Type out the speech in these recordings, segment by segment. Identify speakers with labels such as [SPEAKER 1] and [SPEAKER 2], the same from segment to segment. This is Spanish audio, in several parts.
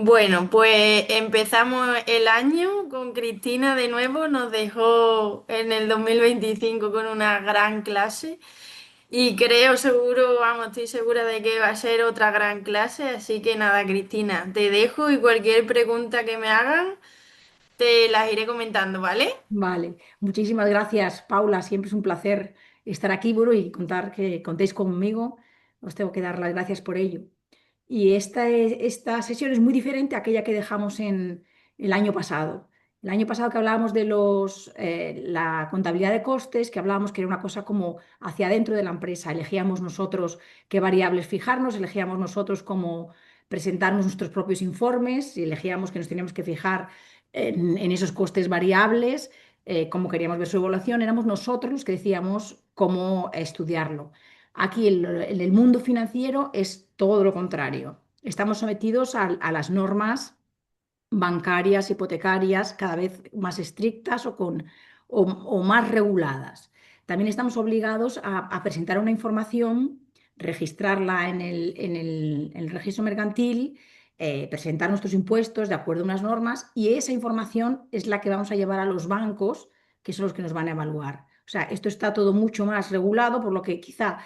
[SPEAKER 1] Bueno, pues empezamos el año con Cristina de nuevo, nos dejó en el 2025 con una gran clase y creo seguro, vamos, estoy segura de que va a ser otra gran clase, así que nada, Cristina, te dejo y cualquier pregunta que me hagan te las iré comentando, ¿vale?
[SPEAKER 2] Vale, muchísimas gracias, Paula. Siempre es un placer estar aquí, bueno, y contar que contéis conmigo. Os tengo que dar las gracias por ello. Y esta sesión es muy diferente a aquella que dejamos en el año pasado. El año pasado que hablábamos de la contabilidad de costes, que hablábamos que era una cosa como hacia adentro de la empresa. Elegíamos nosotros qué variables fijarnos, elegíamos nosotros cómo presentarnos nuestros propios informes y elegíamos que nos teníamos que fijar en esos costes variables, cómo queríamos ver su evaluación. Éramos nosotros los que decíamos cómo estudiarlo. Aquí en el mundo financiero es todo lo contrario. Estamos sometidos a las normas bancarias, hipotecarias, cada vez más estrictas o más reguladas. También estamos obligados a presentar una información, registrarla en el registro mercantil, presentar nuestros impuestos de acuerdo a unas normas y esa información es la que vamos a llevar a los bancos, que son los que nos van a evaluar. O sea, esto está todo mucho más regulado, por lo que quizá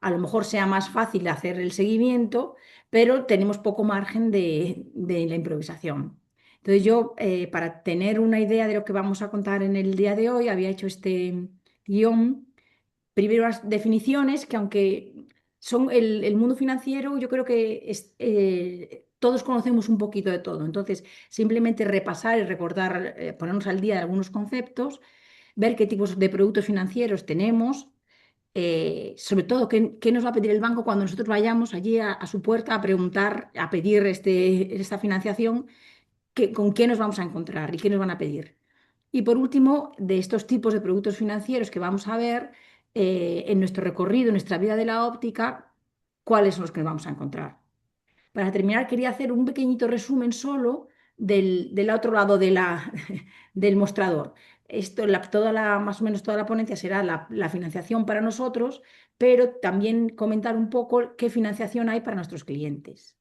[SPEAKER 2] a lo mejor sea más fácil hacer el seguimiento, pero tenemos poco margen de la improvisación. Entonces yo, para tener una idea de lo que vamos a contar en el día de hoy, había hecho este guión, primero las definiciones, que aunque son el mundo financiero, yo creo que todos conocemos un poquito de todo. Entonces, simplemente repasar y recordar, ponernos al día de algunos conceptos, ver qué tipos de productos financieros tenemos, sobre todo, qué nos va a pedir el banco cuando nosotros vayamos allí a su puerta a preguntar, a pedir esta financiación, con qué nos vamos a encontrar y qué nos van a pedir. Y por último, de estos tipos de productos financieros que vamos a ver en nuestro recorrido, en nuestra vida de la óptica, cuáles son los que nos vamos a encontrar. Para terminar, quería hacer un pequeñito resumen solo del otro lado del mostrador. Más o menos toda la ponencia será la financiación para nosotros, pero también comentar un poco qué financiación hay para nuestros clientes.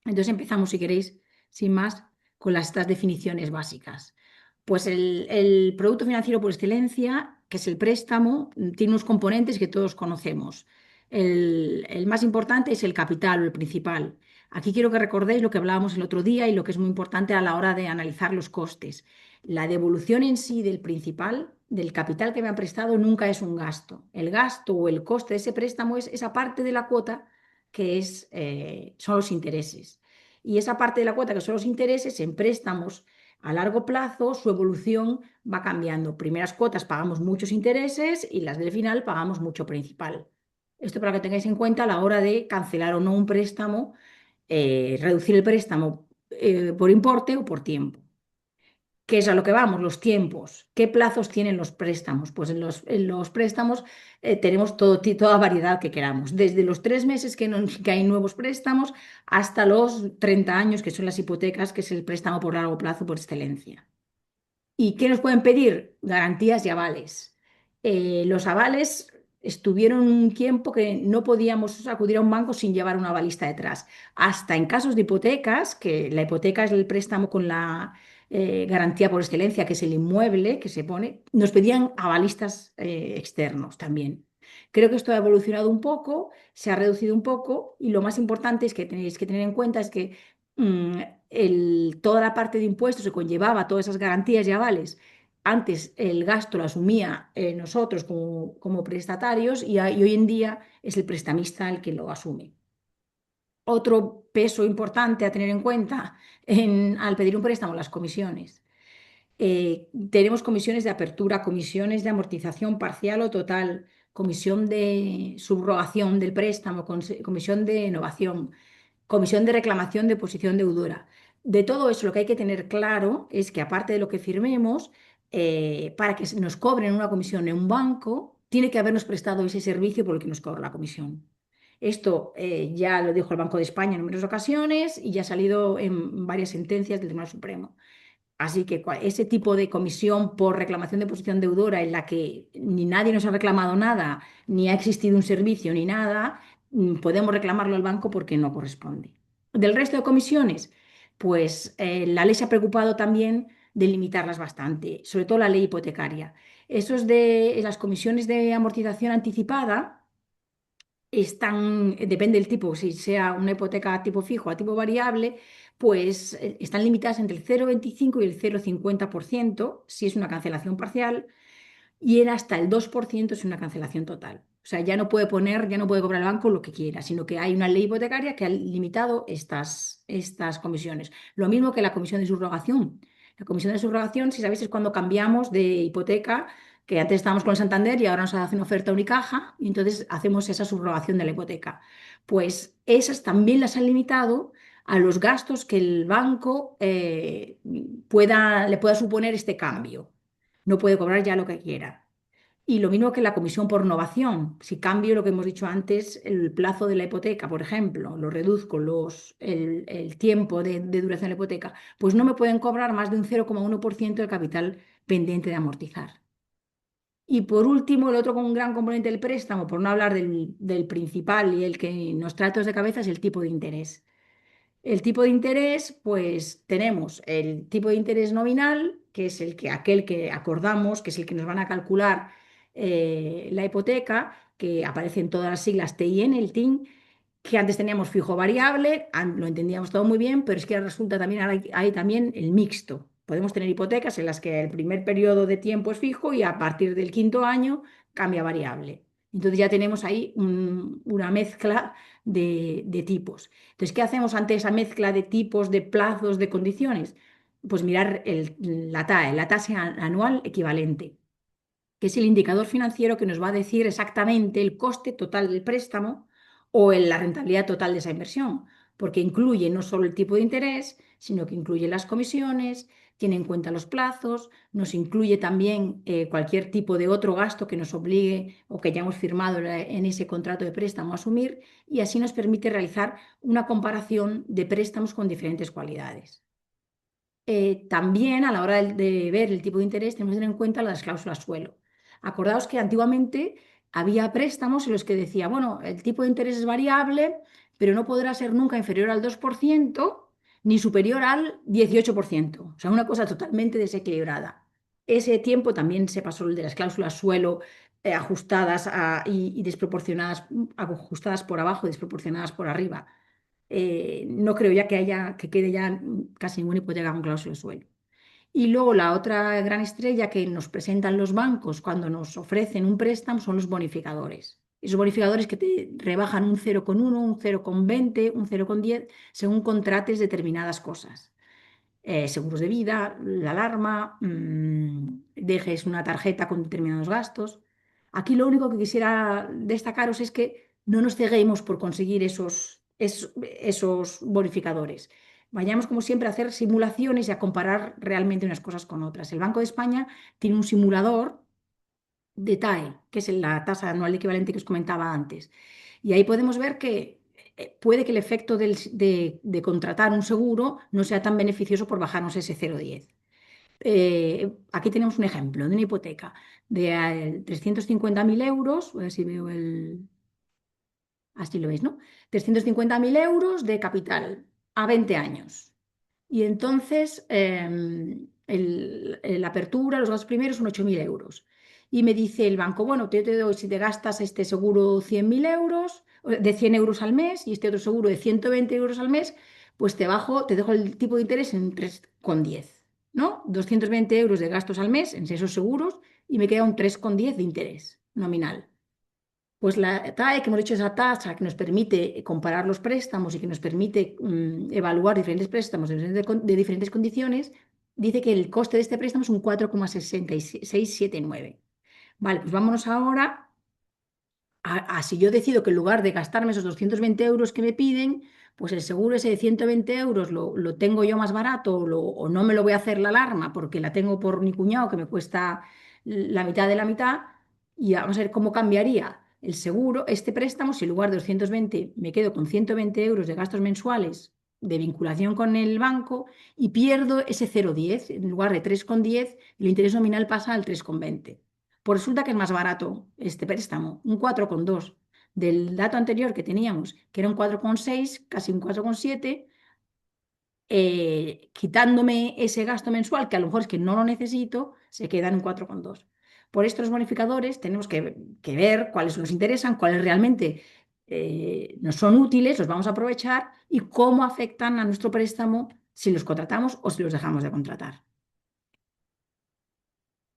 [SPEAKER 2] Entonces empezamos, si queréis, sin más, con estas definiciones básicas. Pues el producto financiero por excelencia, que es el préstamo, tiene unos componentes que todos conocemos. El más importante es el capital o el principal. Aquí quiero que recordéis lo que hablábamos el otro día y lo que es muy importante a la hora de analizar los costes. La devolución en sí del principal, del capital que me han prestado, nunca es un gasto. El gasto o el coste de ese préstamo es esa parte de la cuota son los intereses. Y esa parte de la cuota que son los intereses en préstamos a largo plazo, su evolución va cambiando. Primeras cuotas pagamos muchos intereses y las del final pagamos mucho principal. Esto para que tengáis en cuenta a la hora de cancelar o no un préstamo, reducir el préstamo por importe o por tiempo. ¿Qué es a lo que vamos? Los tiempos. ¿Qué plazos tienen los préstamos? Pues en los préstamos tenemos toda variedad que queramos. Desde los 3 meses que hay nuevos préstamos hasta los 30 años, que son las hipotecas, que es el préstamo por largo plazo por excelencia. ¿Y qué nos pueden pedir? Garantías y avales. Los avales estuvieron un tiempo que no podíamos acudir a un banco sin llevar un avalista detrás. Hasta en casos de hipotecas, que la hipoteca es el préstamo con la garantía por excelencia, que es el inmueble que se pone, nos pedían avalistas externos también. Creo que esto ha evolucionado un poco, se ha reducido un poco y lo más importante es que tenéis que tener en cuenta es que mm, toda la parte de impuestos que conllevaba todas esas garantías y avales, antes el gasto lo asumía nosotros como prestatarios y hoy en día es el prestamista el que lo asume. Otro peso importante a tener en cuenta al pedir un préstamo, las comisiones. Tenemos comisiones de apertura, comisiones de amortización parcial o total, comisión de subrogación del préstamo, comisión de innovación, comisión de reclamación de posición deudora. De todo eso, lo que hay que tener claro es que aparte de lo que firmemos, para que nos cobren una comisión en un banco, tiene que habernos prestado ese servicio por el que nos cobra la comisión. Esto ya lo dijo el Banco de España en numerosas ocasiones y ya ha salido en varias sentencias del Tribunal Supremo. Así que ese tipo de comisión por reclamación de posición deudora en la que ni nadie nos ha reclamado nada, ni ha existido un servicio, ni nada, podemos reclamarlo al banco porque no corresponde. Del resto de comisiones, pues la ley se ha preocupado también de limitarlas bastante, sobre todo la ley hipotecaria. Esos de las comisiones de amortización anticipada están, depende del tipo, si sea una hipoteca a tipo fijo o a tipo variable, pues están limitadas entre el 0,25 y el 0,50% si es una cancelación parcial y en hasta el 2% es una cancelación total. O sea, ya no puede cobrar el banco lo que quiera, sino que hay una ley hipotecaria que ha limitado estas comisiones. Lo mismo que la comisión de subrogación. La comisión de subrogación, si sabéis, es cuando cambiamos de hipoteca, que antes estábamos con el Santander y ahora nos hace una oferta Unicaja, y entonces hacemos esa subrogación de la hipoteca. Pues esas también las han limitado a los gastos que el banco le pueda suponer este cambio. No puede cobrar ya lo que quiera. Y lo mismo que la comisión por novación. Si cambio lo que hemos dicho antes, el plazo de la hipoteca, por ejemplo, lo reduzco el tiempo de duración de la hipoteca, pues no me pueden cobrar más de un 0,1% del capital pendiente de amortizar. Y por último, el otro con un gran componente del préstamo, por no hablar del principal y el que nos trata de cabeza, es el tipo de interés. El tipo de interés, pues tenemos el tipo de interés nominal, que es aquel que acordamos, que es el que nos van a calcular la hipoteca, que aparece en todas las siglas TIN, el TIN, que antes teníamos fijo variable, lo entendíamos todo muy bien, pero es que ahora resulta también, ahora hay también el mixto. Podemos tener hipotecas en las que el primer periodo de tiempo es fijo y a partir del quinto año cambia variable. Entonces ya tenemos ahí una mezcla de tipos. Entonces, ¿qué hacemos ante esa mezcla de tipos, de plazos, de condiciones? Pues mirar la TAE, la tasa anual equivalente, que es el indicador financiero que nos va a decir exactamente el coste total del préstamo o la rentabilidad total de esa inversión, porque incluye no solo el tipo de interés, sino que incluye las comisiones, tiene en cuenta los plazos, nos incluye también cualquier tipo de otro gasto que nos obligue o que hayamos firmado en ese contrato de préstamo a asumir y así nos permite realizar una comparación de préstamos con diferentes cualidades. También a la hora de ver el tipo de interés tenemos que tener en cuenta las cláusulas suelo. Acordaos que antiguamente había préstamos en los que decía, bueno, el tipo de interés es variable, pero no podrá ser nunca inferior al 2% ni superior al 18%. O sea, una cosa totalmente desequilibrada. Ese tiempo también se pasó el de las cláusulas suelo ajustadas y desproporcionadas, ajustadas por abajo y desproporcionadas por arriba. No creo ya que quede ya casi ninguna hipoteca con cláusula suelo. Y luego la otra gran estrella que nos presentan los bancos cuando nos ofrecen un préstamo son los bonificadores. Esos bonificadores que te rebajan un 0,1, un 0,20, un 0,10 según contrates determinadas cosas. Seguros de vida, la alarma, dejes una tarjeta con determinados gastos. Aquí lo único que quisiera destacaros es que no nos ceguemos por conseguir esos bonificadores. Vayamos, como siempre, a hacer simulaciones y a comparar realmente unas cosas con otras. El Banco de España tiene un simulador de TAE, que es la tasa anual equivalente que os comentaba antes. Y ahí podemos ver que puede que el efecto de contratar un seguro no sea tan beneficioso por bajarnos ese 0,10. Aquí tenemos un ejemplo de una hipoteca de 350.000 euros, a ver si veo así lo veis, ¿no? 350.000 euros de capital a 20 años. Y entonces la apertura, los gastos primeros son 8.000 euros. Y me dice el banco, bueno, yo te doy, si te gastas este seguro 100.000 euros, de 100 euros al mes, y este otro seguro de 120 euros al mes, pues te dejo el tipo de interés en 3,10, ¿no? 220 euros de gastos al mes en esos seguros y me queda un 3,10 de interés nominal. Pues la TAE, que hemos hecho esa tasa que nos permite comparar los préstamos y que nos permite evaluar diferentes préstamos de diferentes condiciones, dice que el coste de este préstamo es un 4,6679. Vale, pues vámonos ahora a si yo decido que en lugar de gastarme esos 220 euros que me piden, pues el seguro ese de 120 euros lo tengo yo más barato o no me lo voy a hacer la alarma porque la tengo por mi cuñado que me cuesta la mitad de la mitad y vamos a ver cómo cambiaría el seguro, este préstamo, si en lugar de 220 me quedo con 120 euros de gastos mensuales de vinculación con el banco y pierdo ese 0,10. En lugar de 3,10, el interés nominal pasa al 3,20. Pues resulta que es más barato este préstamo, un 4,2. Del dato anterior que teníamos, que era un 4,6, casi un 4,7, quitándome ese gasto mensual, que a lo mejor es que no lo necesito, se queda en un 4,2. Por estos bonificadores tenemos que ver cuáles nos interesan, cuáles realmente nos son útiles, los vamos a aprovechar y cómo afectan a nuestro préstamo si los contratamos o si los dejamos de contratar.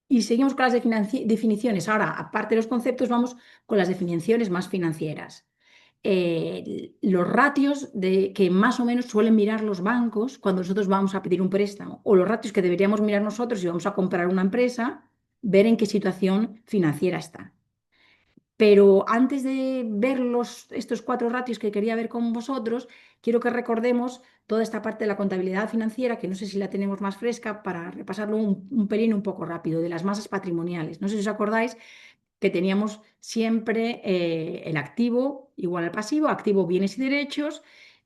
[SPEAKER 2] Y seguimos con las definiciones. Ahora, aparte de los conceptos, vamos con las definiciones más financieras. Los ratios que más o menos suelen mirar los bancos cuando nosotros vamos a pedir un préstamo, o los ratios que deberíamos mirar nosotros si vamos a comprar una empresa, ver en qué situación financiera está. Pero antes de ver estos cuatro ratios que quería ver con vosotros, quiero que recordemos toda esta parte de la contabilidad financiera, que no sé si la tenemos más fresca, para repasarlo un pelín un poco rápido, de las masas patrimoniales. No sé si os acordáis que teníamos siempre el activo igual al pasivo, activo bienes y derechos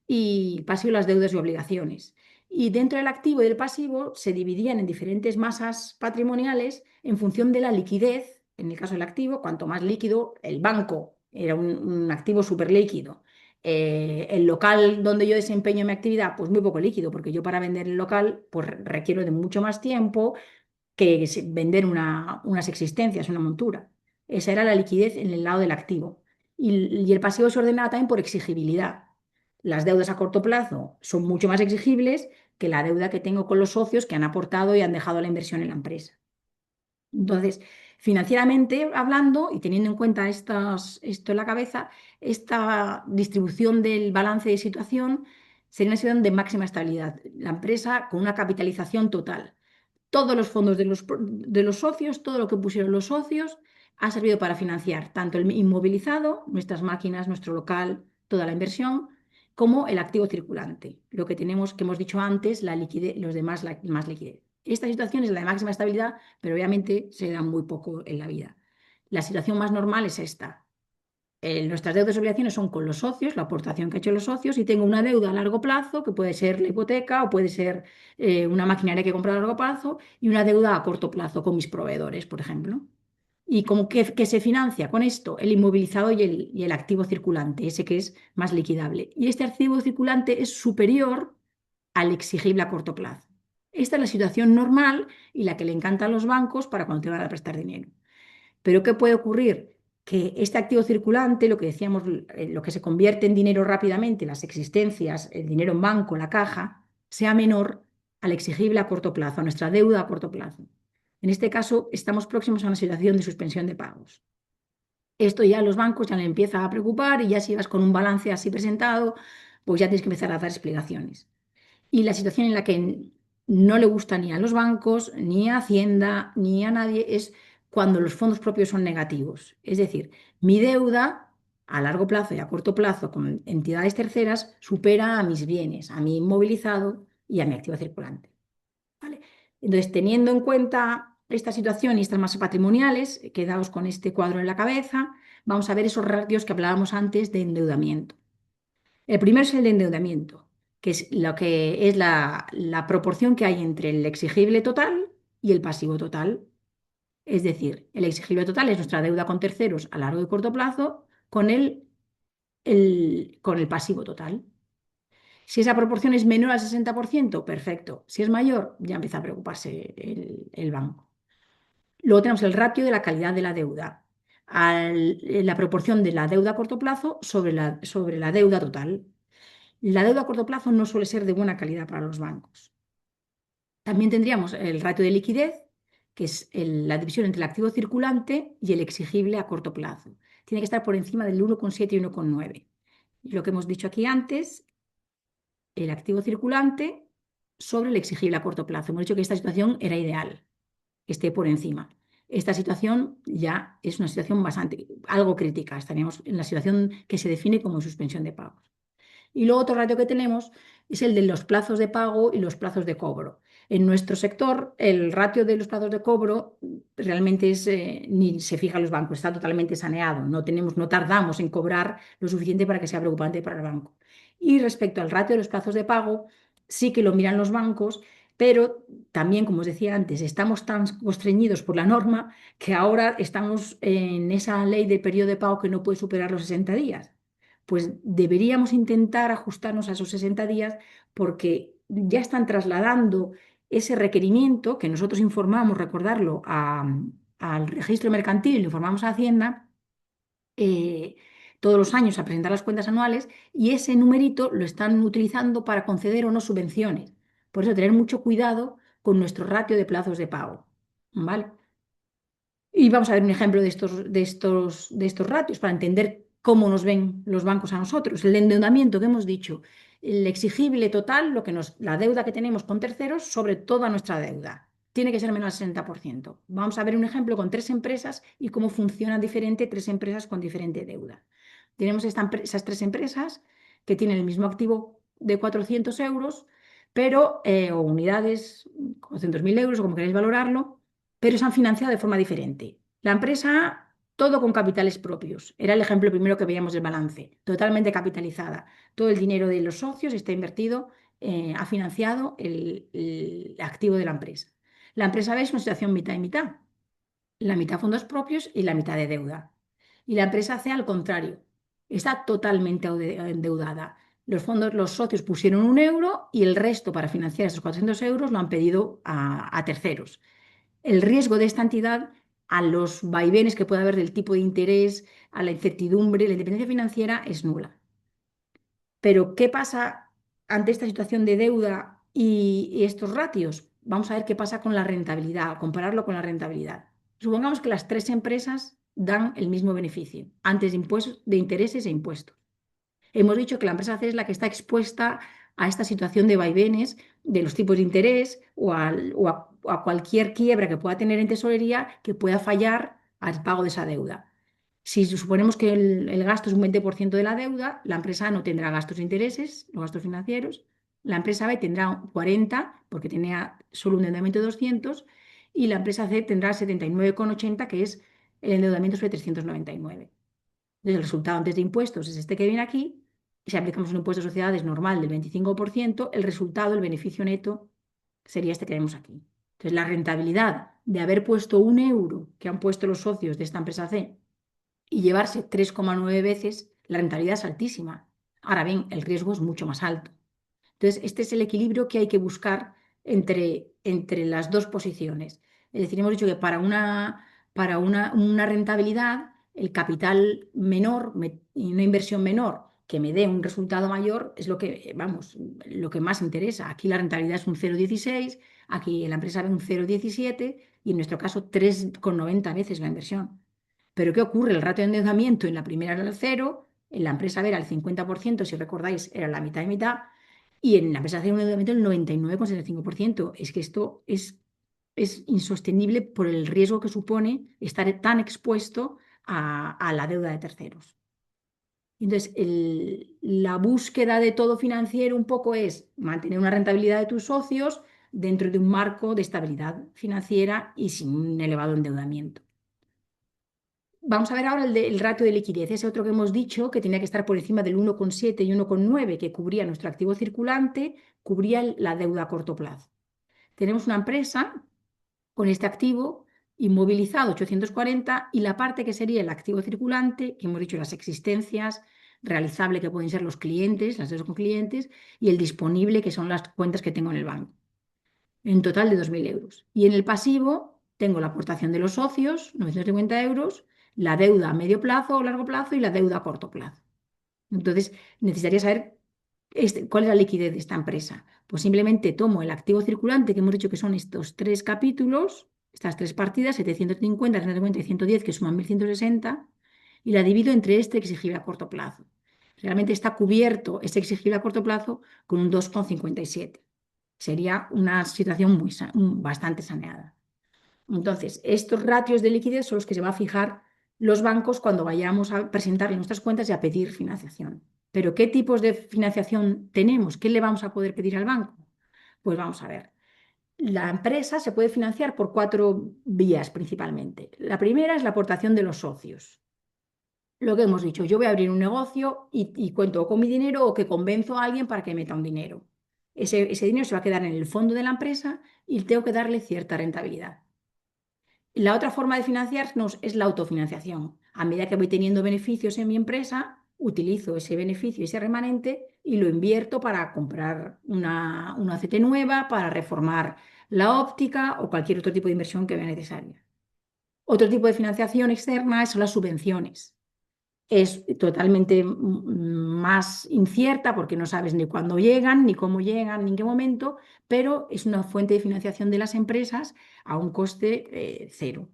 [SPEAKER 2] y pasivo las deudas y obligaciones. Y dentro del activo y del pasivo se dividían en diferentes masas patrimoniales en función de la liquidez. En el caso del activo, cuanto más líquido, el banco era un activo súper líquido. El local donde yo desempeño mi actividad, pues muy poco líquido, porque yo para vender el local pues requiero de mucho más tiempo que vender unas existencias, una montura. Esa era la liquidez en el lado del activo. Y el pasivo se ordenaba también por exigibilidad. Las deudas a corto plazo son mucho más exigibles que la deuda que tengo con los socios que han aportado y han dejado la inversión en la empresa. Entonces, financieramente hablando y teniendo en cuenta esto en la cabeza, esta distribución del balance de situación sería una situación de máxima estabilidad. La empresa con una capitalización total, todos los fondos de los socios, todo lo que pusieron los socios, ha servido para financiar tanto el inmovilizado, nuestras máquinas, nuestro local, toda la inversión, como el activo circulante, lo que tenemos, que hemos dicho antes, la liquidez, los demás, más liquidez. Esta situación es la de máxima estabilidad, pero obviamente se da muy poco en la vida. La situación más normal es esta. Nuestras deudas y obligaciones son con los socios, la aportación que han hecho los socios, y tengo una deuda a largo plazo, que puede ser la hipoteca o puede ser una maquinaria que he comprado a largo plazo, y una deuda a corto plazo con mis proveedores, por ejemplo. ¿Y como que se financia con esto? El inmovilizado y el activo circulante, ese que es más liquidable. Y este activo circulante es superior al exigible a corto plazo. Esta es la situación normal y la que le encanta a los bancos para cuando te van a prestar dinero. Pero ¿qué puede ocurrir? Que este activo circulante, lo que decíamos, lo que se convierte en dinero rápidamente, las existencias, el dinero en banco, la caja, sea menor al exigible a corto plazo, a nuestra deuda a corto plazo. En este caso, estamos próximos a una situación de suspensión de pagos. Esto ya a los bancos ya le empieza a preocupar y ya si vas con un balance así presentado, pues ya tienes que empezar a dar explicaciones. Y la situación en la que no le gusta ni a los bancos, ni a Hacienda, ni a nadie es cuando los fondos propios son negativos. Es decir, mi deuda a largo plazo y a corto plazo con entidades terceras supera a mis bienes, a mi inmovilizado y a mi activo circulante. ¿Vale? Entonces, teniendo en cuenta esta situación y estas masas patrimoniales, quedaos con este cuadro en la cabeza, vamos a ver esos ratios que hablábamos antes de endeudamiento. El primero es el de endeudamiento, que es lo que es la proporción que hay entre el exigible total y el pasivo total. Es decir, el exigible total es nuestra deuda con terceros a largo y corto plazo con el pasivo total. Si esa proporción es menor al 60%, perfecto. Si es mayor, ya empieza a preocuparse el banco. Luego tenemos el ratio de la calidad de la deuda, la proporción de la deuda a corto plazo sobre la deuda total. La deuda a corto plazo no suele ser de buena calidad para los bancos. También tendríamos el ratio de liquidez, que es la división entre el activo circulante y el exigible a corto plazo. Tiene que estar por encima del 1,7 y 1,9. Lo que hemos dicho aquí antes, el activo circulante sobre el exigible a corto plazo. Hemos dicho que esta situación era ideal, que esté por encima. Esta situación ya es una situación algo crítica. Estaríamos en la situación que se define como suspensión de pagos. Y luego otro ratio que tenemos es el de los plazos de pago y los plazos de cobro. En nuestro sector, el ratio de los plazos de cobro realmente ni se fija en los bancos, está totalmente saneado. No tardamos en cobrar lo suficiente para que sea preocupante para el banco. Y respecto al ratio de los plazos de pago, sí que lo miran los bancos, pero también, como os decía antes, estamos tan constreñidos por la norma que ahora estamos en esa ley de periodo de pago que no puede superar los 60 días. pues deberíamos intentar ajustarnos a esos 60 días porque ya están trasladando ese requerimiento que nosotros informamos, recordarlo, al registro mercantil, lo informamos a Hacienda eh, todos los años a presentar las cuentas anuales y ese numerito lo están utilizando para conceder o no subvenciones. Por eso tener mucho cuidado con nuestro ratio de plazos de pago. ¿Vale? Y vamos a ver un ejemplo de estos ratios para entender cómo nos ven los bancos a nosotros. El endeudamiento que hemos dicho, el exigible total, la deuda que tenemos con terceros sobre toda nuestra deuda. Tiene que ser menos del 60%. Vamos a ver un ejemplo con tres empresas y cómo funcionan diferente tres empresas con diferente deuda. Tenemos esas tres empresas que tienen el mismo activo de 400 euros, pero, o unidades, 400.000 euros, o como queréis valorarlo, pero se han financiado de forma diferente. La empresa, todo con capitales propios. Era el ejemplo primero que veíamos del balance, totalmente capitalizada. Todo el dinero de los socios está invertido, ha financiado el activo de la empresa. La empresa B es una situación mitad y mitad. La mitad fondos propios y la mitad de deuda. Y la empresa C, al contrario, está totalmente endeudada. Los socios pusieron 1 euro y el resto para financiar esos 400 euros lo han pedido a terceros. El riesgo de esta entidad a los vaivenes que pueda haber del tipo de interés, a la incertidumbre, la independencia financiera es nula. Pero, ¿qué pasa ante esta situación de deuda y estos ratios? Vamos a ver qué pasa con la rentabilidad, compararlo con la rentabilidad. Supongamos que las tres empresas dan el mismo beneficio antes de impuestos, de intereses e impuestos. Hemos dicho que la empresa C es la que está expuesta a esta situación de vaivenes de los tipos de interés o a cualquier quiebra que pueda tener en tesorería que pueda fallar al pago de esa deuda. Si suponemos que el gasto es un 20% de la deuda, la empresa A no tendrá gastos de intereses, los gastos financieros. La empresa B tendrá un 40 porque tenía solo un endeudamiento de 200 y la empresa C tendrá 79,80 que es el endeudamiento sobre 399. Entonces, el resultado antes de impuestos es este que viene aquí. Y si aplicamos un impuesto de sociedades normal del 25%, el resultado, el beneficio neto, sería este que vemos aquí. Entonces, la rentabilidad de haber puesto 1 euro que han puesto los socios de esta empresa C y llevarse 3,9 veces, la rentabilidad es altísima. Ahora bien, el riesgo es mucho más alto. Entonces, este es el equilibrio que hay que buscar entre las dos posiciones. Es decir, hemos dicho que para una rentabilidad, el capital menor y una inversión menor que me dé un resultado mayor es lo que, vamos, lo que más interesa. Aquí la rentabilidad es un 0,16, aquí en la empresa ve un 0,17 y en nuestro caso 3,90 veces la inversión. Pero ¿qué ocurre? El ratio de endeudamiento en la primera era el 0, en la empresa B era el 50%, si recordáis, era la mitad y mitad, y en la empresa C un endeudamiento del 99,75%. Es que esto es insostenible por el riesgo que supone estar tan expuesto a la deuda de terceros. Entonces, la búsqueda de todo financiero un poco es mantener una rentabilidad de tus socios dentro de un marco de estabilidad financiera y sin un elevado endeudamiento. Vamos a ver ahora el ratio de liquidez, ese otro que hemos dicho que tenía que estar por encima del 1,7 y 1,9 que cubría nuestro activo circulante, cubría la deuda a corto plazo. Tenemos una empresa con este activo inmovilizado 840 y la parte que sería el activo circulante, que hemos dicho las existencias, realizable que pueden ser los clientes, las deudas con clientes, y el disponible que son las cuentas que tengo en el banco. En total de 2.000 euros. Y en el pasivo tengo la aportación de los socios, 950 euros, la deuda a medio plazo o largo plazo y la deuda a corto plazo. Entonces, necesitaría saber cuál es la liquidez de esta empresa. Pues simplemente tomo el activo circulante, que hemos dicho que son estos tres capítulos, estas tres partidas, 750, 350 y 110, que suman 1.160, y la divido entre este exigible a corto plazo. Realmente está cubierto este exigible a corto plazo con un 2,57. Sería una situación bastante saneada. Entonces, estos ratios de liquidez son los que se va a fijar los bancos cuando vayamos a presentar nuestras cuentas y a pedir financiación. Pero ¿qué tipos de financiación tenemos? ¿Qué le vamos a poder pedir al banco? Pues vamos a ver. La empresa se puede financiar por 4 vías principalmente. La primera es la aportación de los socios. Lo que hemos dicho, yo voy a abrir un negocio y cuento con mi dinero o que convenzo a alguien para que meta un dinero. Ese dinero se va a quedar en el fondo de la empresa y tengo que darle cierta rentabilidad. La otra forma de financiarnos es la autofinanciación. A medida que voy teniendo beneficios en mi empresa, utilizo ese beneficio, ese remanente, y lo invierto para comprar una CT nueva, para reformar la óptica o cualquier otro tipo de inversión que vea necesaria. Otro tipo de financiación externa son las subvenciones. Es totalmente más incierta porque no sabes ni cuándo llegan, ni cómo llegan, ni en qué momento, pero es una fuente de financiación de las empresas a un coste cero.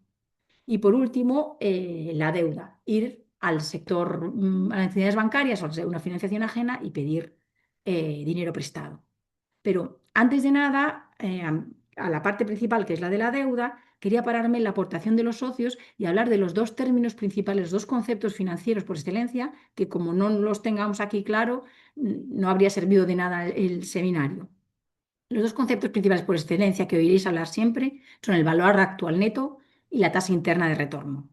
[SPEAKER 2] Y por último, la deuda, ir al sector, a las entidades bancarias o a una financiación ajena y pedir dinero prestado. Pero antes de nada, a la parte principal, que es la de la deuda, quería pararme en la aportación de los socios y hablar de los dos términos principales, dos conceptos financieros por excelencia, que como no los tengamos aquí claro, no habría servido de nada el seminario. Los dos conceptos principales por excelencia que oiréis hablar siempre son el valor actual neto y la tasa interna de retorno.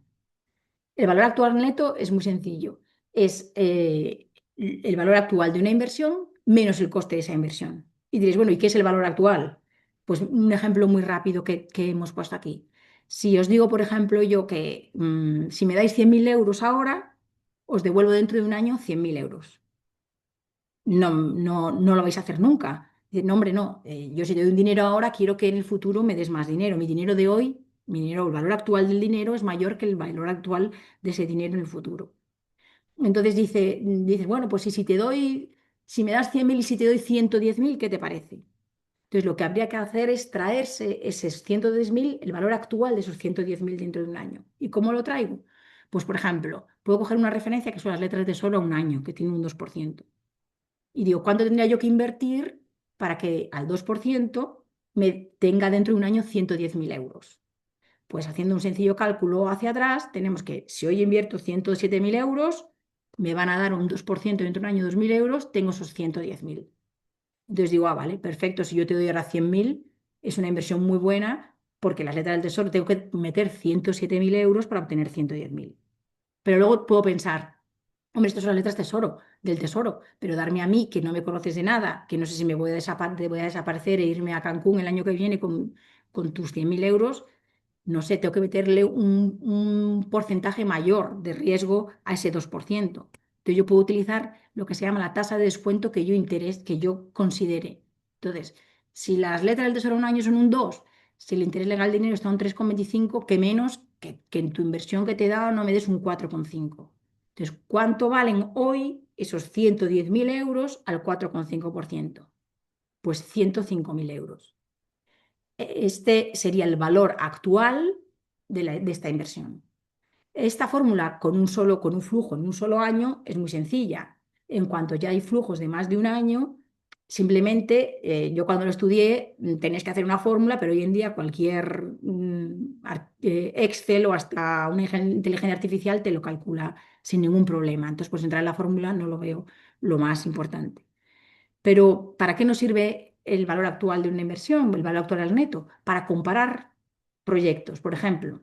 [SPEAKER 2] El valor actual neto es muy sencillo. Es el valor actual de una inversión menos el coste de esa inversión. Y diréis, bueno, ¿y qué es el valor actual? Pues un ejemplo muy rápido que hemos puesto aquí. Si os digo, por ejemplo, yo que si me dais 100.000 euros ahora, os devuelvo dentro de un año 100.000 euros. No, no, no lo vais a hacer nunca. Dice, no, hombre, no. Yo si te doy un dinero ahora, quiero que en el futuro me des más dinero. Mi dinero de hoy, mi dinero, el valor actual del dinero es mayor que el valor actual de ese dinero en el futuro. Entonces dices, bueno, pues si te doy, si me das 100.000 y si te doy 110.000, ¿qué te parece? Entonces lo que habría que hacer es traerse esos 110.000, el valor actual de esos 110.000 dentro de un año. ¿Y cómo lo traigo? Pues, por ejemplo, puedo coger una referencia que son las letras de Tesoro a un año, que tiene un 2%. Y digo, ¿cuánto tendría yo que invertir para que al 2% me tenga dentro de un año 110.000 euros? Pues haciendo un sencillo cálculo hacia atrás, tenemos que si hoy invierto 107.000 euros, me van a dar un 2% dentro de un año 2.000 euros, tengo esos 110.000. Entonces digo, sí, perfecto, si yo te doy ahora 100.000, es una inversión muy buena porque las letras del tesoro tengo que meter 107.000 euros para obtener 110.000. Pero luego puedo pensar, hombre, estas son las letras del tesoro, pero darme a mí, que no me conoces de nada, que no sé si me voy voy a desaparecer e irme a Cancún el año que viene con tus 100.000 euros, no sé, tengo que meterle un porcentaje mayor de riesgo a ese 2%. Entonces yo puedo utilizar lo que se llama la tasa de descuento que yo considere. Entonces, si las letras del tesoro a un año son un 2, si el interés legal del dinero está a un 3,25, que menos que en tu inversión que te he dado no me des un 4,5. Entonces, ¿cuánto valen hoy esos 110.000 euros al 4,5%? Pues 105.000 euros. Este sería el valor actual de esta inversión. Esta fórmula con un flujo en un solo año es muy sencilla. En cuanto ya hay flujos de más de un año, simplemente yo cuando lo estudié tenéis que hacer una fórmula, pero hoy en día cualquier Excel o hasta una inteligencia artificial te lo calcula sin ningún problema. Entonces, pues entrar en la fórmula no lo veo lo más importante. Pero ¿para qué nos sirve el valor actual de una inversión, el valor actual al neto? Para comparar proyectos, por ejemplo,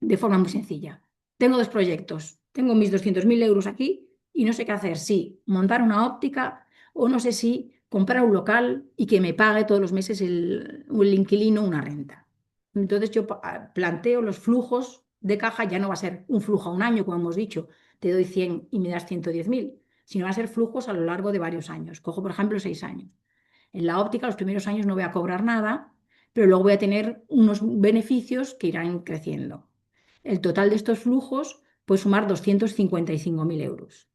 [SPEAKER 2] de forma muy sencilla. Tengo dos proyectos, tengo mis 200.000 euros aquí y no sé qué hacer, si montar una óptica o no sé si comprar un local y que me pague todos los meses el inquilino una renta. Entonces yo planteo los flujos de caja, ya no va a ser un flujo a un año, como hemos dicho, te doy 100 y me das 110.000, sino van a ser flujos a lo largo de varios años. Cojo, por ejemplo, 6 años. En la óptica, los primeros años no voy a cobrar nada, pero luego voy a tener unos beneficios que irán creciendo. El total de estos flujos puede sumar 255.000 euros.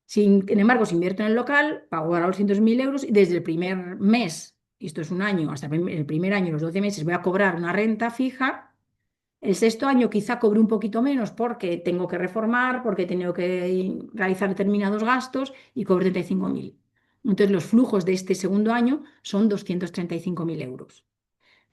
[SPEAKER 2] Sin embargo, si invierto en el local, pago ahora los 200.000 euros y desde el primer mes, y esto es un año, hasta el primer año, los 12 meses, voy a cobrar una renta fija. El sexto año quizá cobre un poquito menos porque tengo que reformar, porque he tenido que realizar determinados gastos y cobro 35.000. Entonces los flujos de este segundo año son 235.000 euros.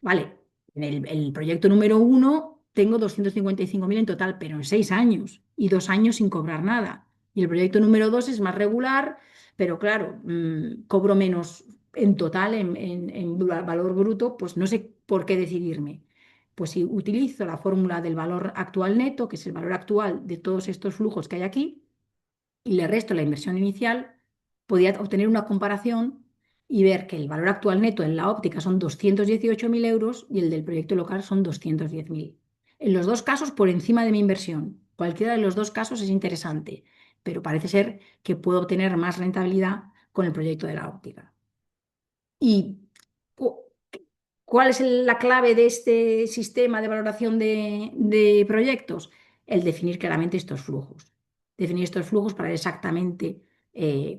[SPEAKER 2] Vale, en el proyecto número uno tengo 255.000 en total, pero en 6 años y 2 años sin cobrar nada. Y el proyecto número dos es más regular, pero claro, cobro menos en total, en valor bruto, pues no sé por qué decidirme. Pues si utilizo la fórmula del valor actual neto, que es el valor actual de todos estos flujos que hay aquí, y le resto la inversión inicial, podía obtener una comparación y ver que el valor actual neto en la óptica son 218.000 euros y el del proyecto local son 210.000. En los dos casos por encima de mi inversión. Cualquiera de los dos casos es interesante. pero parece ser que puedo obtener más rentabilidad con el proyecto de la óptica. ¿Y cu- cuál es la clave de este sistema de valoración de proyectos? El definir claramente estos flujos. Definir estos flujos para ver exactamente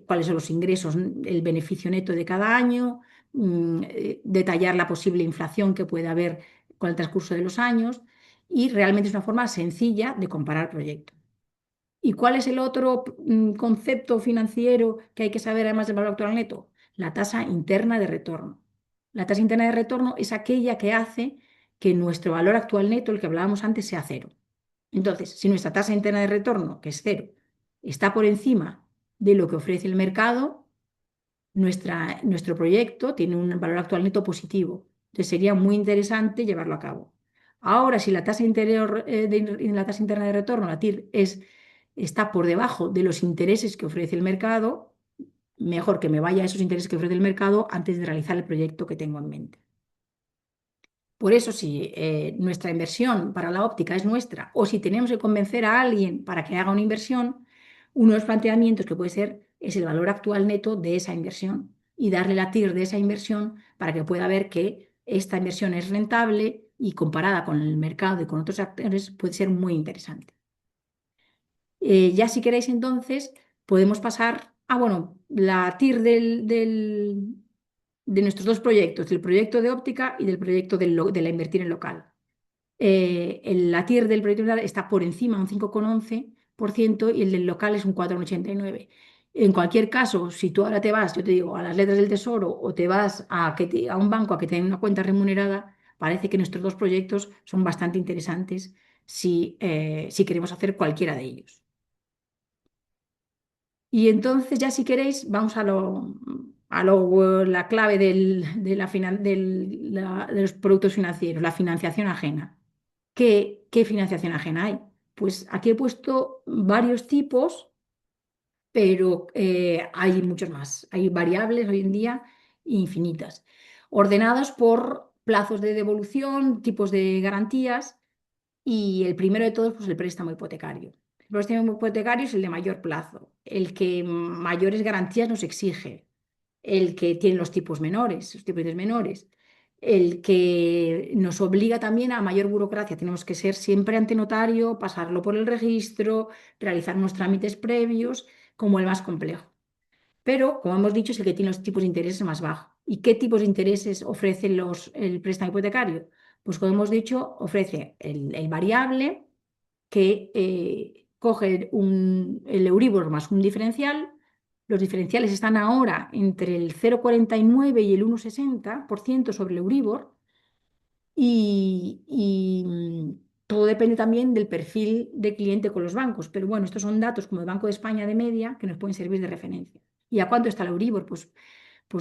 [SPEAKER 2] cuáles son los ingresos, el beneficio neto de cada año, detallar la posible inflación que puede haber con el transcurso de los años y realmente es una forma sencilla de comparar proyectos. ¿Y cuál es el otro concepto financiero que hay que saber además del valor actual neto? La tasa interna de retorno. La tasa interna de retorno es aquella que hace que nuestro valor actual neto, el que hablábamos antes, sea cero. Entonces, si nuestra tasa interna de retorno, que es cero, está por encima de lo que ofrece el mercado, nuestro proyecto tiene un valor actual neto positivo. Entonces sería muy interesante llevarlo a cabo. Ahora, si la tasa interior, la tasa interna de retorno, la TIR, está por debajo de los intereses que ofrece el mercado, mejor que me vaya a esos intereses que ofrece el mercado antes de realizar el proyecto que tengo en mente. Por eso, si nuestra inversión para la óptica es nuestra, o si tenemos que convencer a alguien para que haga una inversión, uno de los planteamientos que puede ser es el valor actual neto de esa inversión y darle la TIR de esa inversión para que pueda ver que esta inversión es rentable y comparada con el mercado y con otros actores puede ser muy interesante. Ya si queréis entonces podemos pasar a, bueno, la TIR de nuestros dos proyectos, del proyecto de óptica y del proyecto de la invertir en local. La TIR del proyecto local está por encima, un 5,11%, y el del local es un 4,89%. En cualquier caso, si tú ahora te vas, yo te digo, a las letras del Tesoro o te vas a un banco a que te den una cuenta remunerada, parece que nuestros dos proyectos son bastante interesantes si queremos hacer cualquiera de ellos. Y entonces ya si queréis, vamos la clave de los productos financieros, la financiación ajena. ¿Qué financiación ajena hay? Pues aquí he puesto varios tipos, pero hay muchos más. Hay variables hoy en día infinitas, ordenados por plazos de devolución, tipos de garantías y el primero de todos, pues el préstamo hipotecario. El préstamo hipotecario es el de mayor plazo, el que mayores garantías nos exige, el que tiene los tipos menores, los tipos de interés menores, el que nos obliga también a mayor burocracia. Tenemos que ser siempre ante notario, pasarlo por el registro, realizar unos trámites previos, como el más complejo. Pero, como hemos dicho, es el que tiene los tipos de intereses más bajos. ¿Y qué tipos de intereses ofrece el préstamo hipotecario? Pues, como hemos dicho, ofrece el variable que coge el Euribor más un diferencial. Los diferenciales están ahora entre el 0,49 y el 1,60% sobre el Euribor y todo depende también del perfil de cliente con los bancos. Pero bueno, estos son datos como el Banco de España de media que nos pueden servir de referencia. ¿Y a cuánto está el Euribor? Pues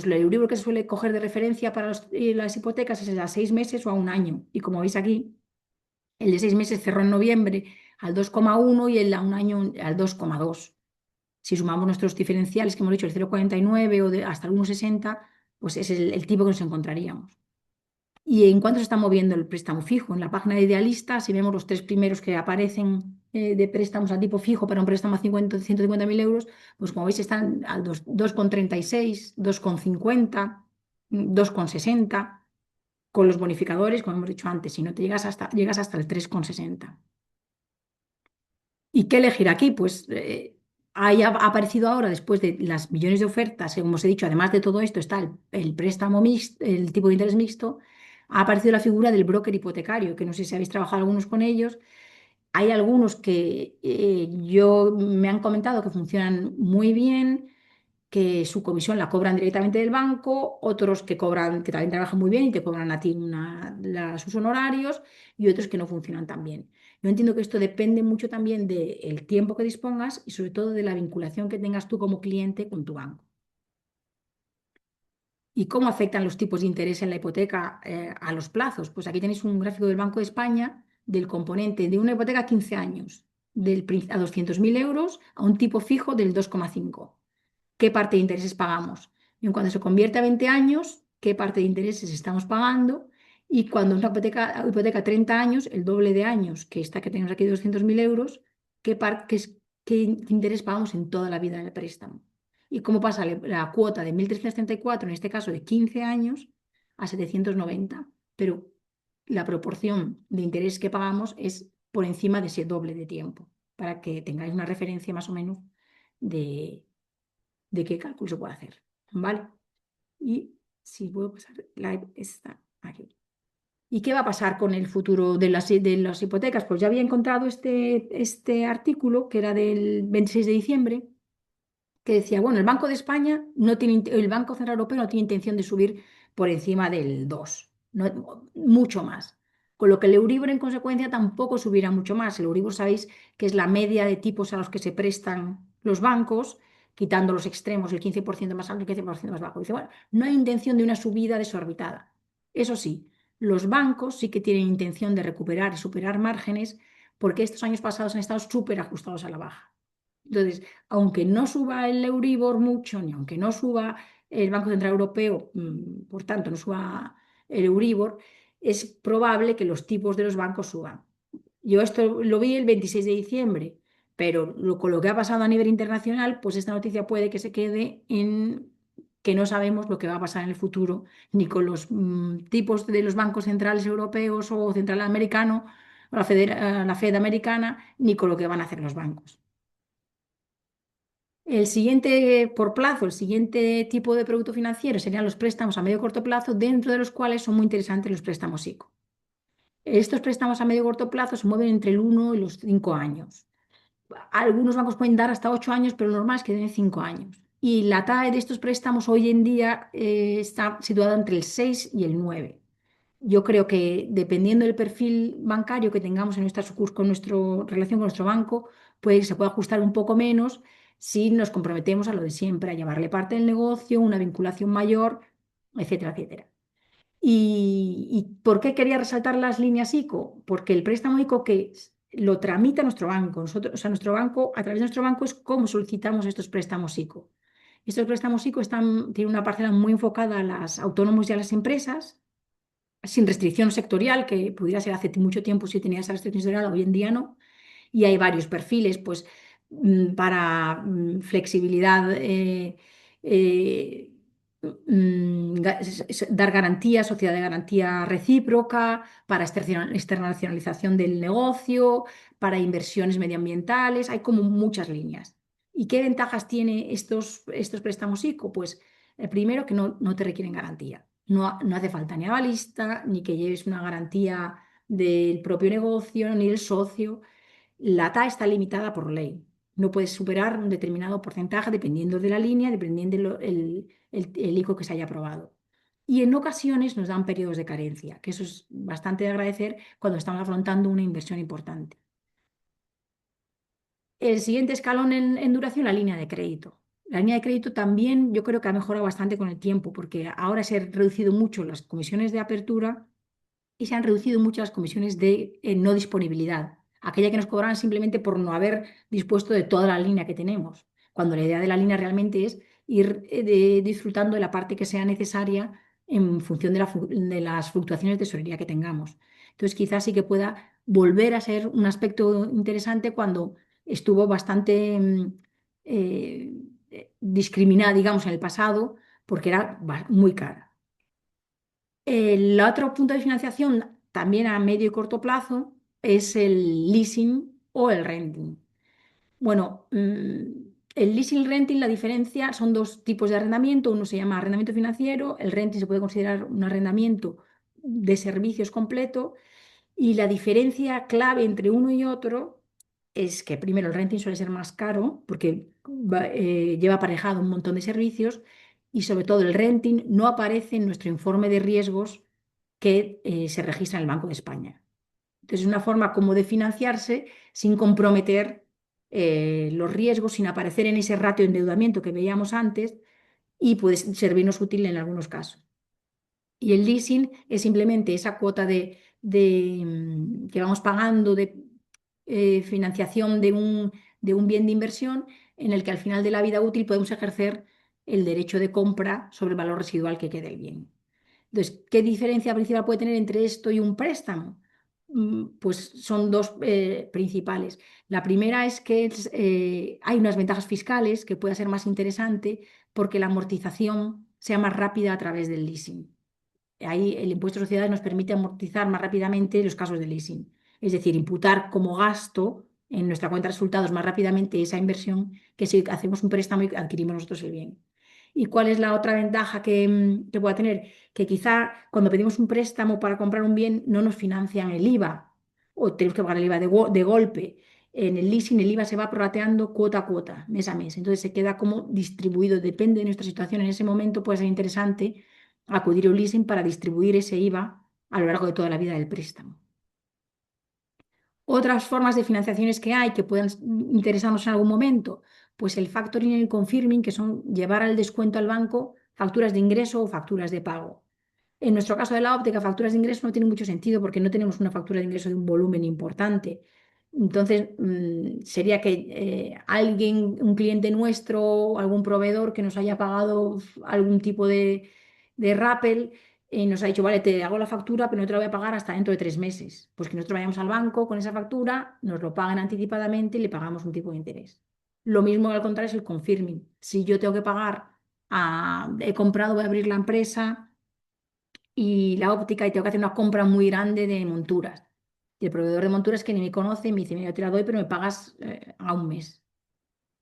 [SPEAKER 2] el Euribor que se suele coger de referencia para las hipotecas es a 6 meses o a un año. Y como veis aquí, el de 6 meses cerró en noviembre al 2,1 y el a un año al 2,2. Si sumamos nuestros diferenciales que hemos dicho, el 0,49 o hasta el 1,60, pues es el tipo que nos encontraríamos. ¿Y en cuánto se está moviendo el préstamo fijo? En la página de Idealista, si vemos los tres primeros que aparecen de préstamos a tipo fijo para un préstamo a 150.000 euros, pues como veis están al 2,36, 2,50, 2,60, con los bonificadores, como hemos dicho antes, si no te llegas hasta el 3,60. ¿Y qué elegir aquí? Pues ha aparecido ahora, después de las millones de ofertas, como os he dicho, además de todo esto está el préstamo mixto, el tipo de interés mixto, ha aparecido la figura del broker hipotecario, que no sé si habéis trabajado algunos con ellos. Hay algunos que me han comentado que funcionan muy bien, que su comisión la cobran directamente del banco, otros que también trabajan muy bien y te cobran a ti sus honorarios, y otros que no funcionan tan bien. Yo entiendo que esto depende mucho también del tiempo que dispongas y sobre todo de la vinculación que tengas tú como cliente con tu banco. ¿Y cómo afectan los tipos de interés en la hipoteca a los plazos? Pues aquí tenéis un gráfico del Banco de España del componente de una hipoteca a 15 años, a 200.000 euros, a un tipo fijo del 2,5. ¿Qué parte de intereses pagamos? Y en cuando se convierte a 20 años, ¿qué parte de intereses estamos pagando? Y cuando una hipoteca a 30 años, el doble de años que esta que tenemos aquí de 200.000 euros, ¿qué qué interés pagamos en toda la vida del préstamo. Y cómo pasa la cuota de 1.334 en este caso de 15 años, a 790. Pero la proporción de interés que pagamos es por encima de ese doble de tiempo, para que tengáis una referencia más o menos de, de qué cálculo se puede hacer. ¿Vale? Y si puedo pasar live, está aquí. ¿Y qué va a pasar con el futuro de las hipotecas? Pues ya había encontrado este artículo que era del 26 de diciembre, que decía, bueno, el Banco de España no tiene, el Banco Central Europeo no tiene intención de subir por encima del 2, no, mucho más. Con lo que el Euribor en consecuencia tampoco subirá mucho más. El Euribor sabéis que es la media de tipos a los que se prestan los bancos, quitando los extremos, el 15% más alto y el 15% más bajo. Dice, bueno, no hay intención de una subida desorbitada. Eso sí, los bancos sí que tienen intención de recuperar y superar márgenes porque estos años pasados han estado súper ajustados a la baja. Entonces, aunque no suba el Euribor mucho, ni aunque no suba el Banco Central Europeo, por tanto, no suba el Euribor, es probable que los tipos de los bancos suban. Yo esto lo vi el 26 de diciembre, pero con lo que ha pasado a nivel internacional, pues esta noticia puede que se quede en que no sabemos lo que va a pasar en el futuro, ni con los tipos de los bancos centrales europeos o central americano, o la Fed americana, ni con lo que van a hacer los bancos. El siguiente, por plazo, el siguiente tipo de producto financiero serían los préstamos a medio y corto plazo, dentro de los cuales son muy interesantes los préstamos ICO. Estos préstamos a medio y corto plazo se mueven entre el 1 y los 5 años. Algunos bancos pueden dar hasta 8 años, pero lo normal es que den 5 años. Y la TAE de estos préstamos hoy en día está situada entre el 6 y el 9. Yo creo que dependiendo del perfil bancario que tengamos en con nuestra relación con nuestro banco, pues se puede ajustar un poco menos si nos comprometemos a lo de siempre, a llevarle parte del negocio, una vinculación mayor, etcétera, etcétera. ¿Y por qué quería resaltar las líneas ICO? Porque el préstamo ICO que lo tramita nuestro banco, nosotros, o sea, nuestro banco, a través de nuestro banco es cómo solicitamos estos préstamos ICO. Estos préstamos ICO tienen una parcela muy enfocada a los autónomos y a las empresas sin restricción sectorial, que pudiera ser hace mucho tiempo si tenía esa restricción sectorial, hoy en día no. Y hay varios perfiles, pues, para flexibilidad, eh, dar garantía, sociedad de garantía recíproca, para externalización del negocio, para inversiones medioambientales, hay como muchas líneas. ¿Y qué ventajas tiene estos préstamos ICO? Pues el primero, que no te requieren garantía. No hace falta ni avalista, ni que lleves una garantía del propio negocio, ni del socio. La TA está limitada por ley. No puedes superar un determinado porcentaje dependiendo de la línea, dependiendo el ICO que se haya aprobado. Y en ocasiones nos dan periodos de carencia, que eso es bastante de agradecer cuando estamos afrontando una inversión importante. El siguiente escalón en duración, la línea de crédito. La línea de crédito también yo creo que ha mejorado bastante con el tiempo, porque ahora se han reducido mucho las comisiones de apertura y se han reducido mucho las comisiones de no disponibilidad, aquella que nos cobraban simplemente por no haber dispuesto de toda la línea que tenemos, cuando la idea de la línea realmente es ir disfrutando de la parte que sea necesaria en función de las fluctuaciones de tesorería que tengamos. Entonces, quizás sí que pueda volver a ser un aspecto interesante cuando estuvo bastante eh, discriminada, digamos, en el pasado, porque era muy cara. El otro punto de financiación, también a medio y corto plazo, es el leasing o el renting. Bueno, el leasing y el renting, la diferencia son dos tipos de arrendamiento. Uno se llama arrendamiento financiero, el renting se puede considerar un arrendamiento de servicios completo y la diferencia clave entre uno y otro es que primero el renting suele ser más caro porque lleva aparejado un montón de servicios y sobre todo el renting no aparece en nuestro informe de riesgos que se registra en el Banco de España. Entonces es una forma como de financiarse sin comprometer los riesgos, sin aparecer en ese ratio de endeudamiento que veíamos antes y puede servirnos útil en algunos casos. Y el leasing es simplemente esa cuota que vamos pagando de financiación de un bien de inversión en el que al final de la vida útil podemos ejercer el derecho de compra sobre el valor residual que quede el bien. Entonces, ¿qué diferencia principal puede tener entre esto y un préstamo? pues son dos principales. La primera es que hay unas ventajas fiscales que pueda ser más interesante porque la amortización sea más rápida a través del leasing. Ahí el impuesto de sociedades nos permite amortizar más rápidamente los casos de leasing. Es decir, imputar como gasto en nuestra cuenta de resultados más rápidamente esa inversión que si hacemos un préstamo y adquirimos nosotros el bien. ¿Y cuál es la otra ventaja que pueda tener? Que quizá cuando pedimos un préstamo para comprar un bien no nos financian el IVA o tenemos que pagar el IVA de golpe. En el leasing el IVA se va prorrateando cuota a cuota, mes a mes. Entonces se queda como distribuido, depende de nuestra situación en ese momento, puede ser interesante acudir a un leasing para distribuir ese IVA a lo largo de toda la vida del préstamo. Otras formas de financiaciones que hay que puedan interesarnos en algún momento, pues el factoring y el confirming, que son llevar al descuento al banco facturas de ingreso o facturas de pago. En nuestro caso de la óptica, facturas de ingreso no tiene mucho sentido porque no tenemos una factura de ingreso de un volumen importante. Entonces, sería que alguien, un cliente nuestro, algún proveedor que nos haya pagado algún tipo de rappel, nos ha dicho, vale, te hago la factura, pero no te la voy a pagar hasta dentro de 3 meses. Pues que nosotros vayamos al banco con esa factura, nos lo pagan anticipadamente y le pagamos un tipo de interés. Lo mismo al contrario es el confirming. Si yo tengo que pagar, he comprado, voy a abrir la empresa y la óptica y tengo que hacer una compra muy grande de monturas. Y el proveedor de monturas que ni me conoce me dice, mira, yo te la doy, pero me pagas a un mes.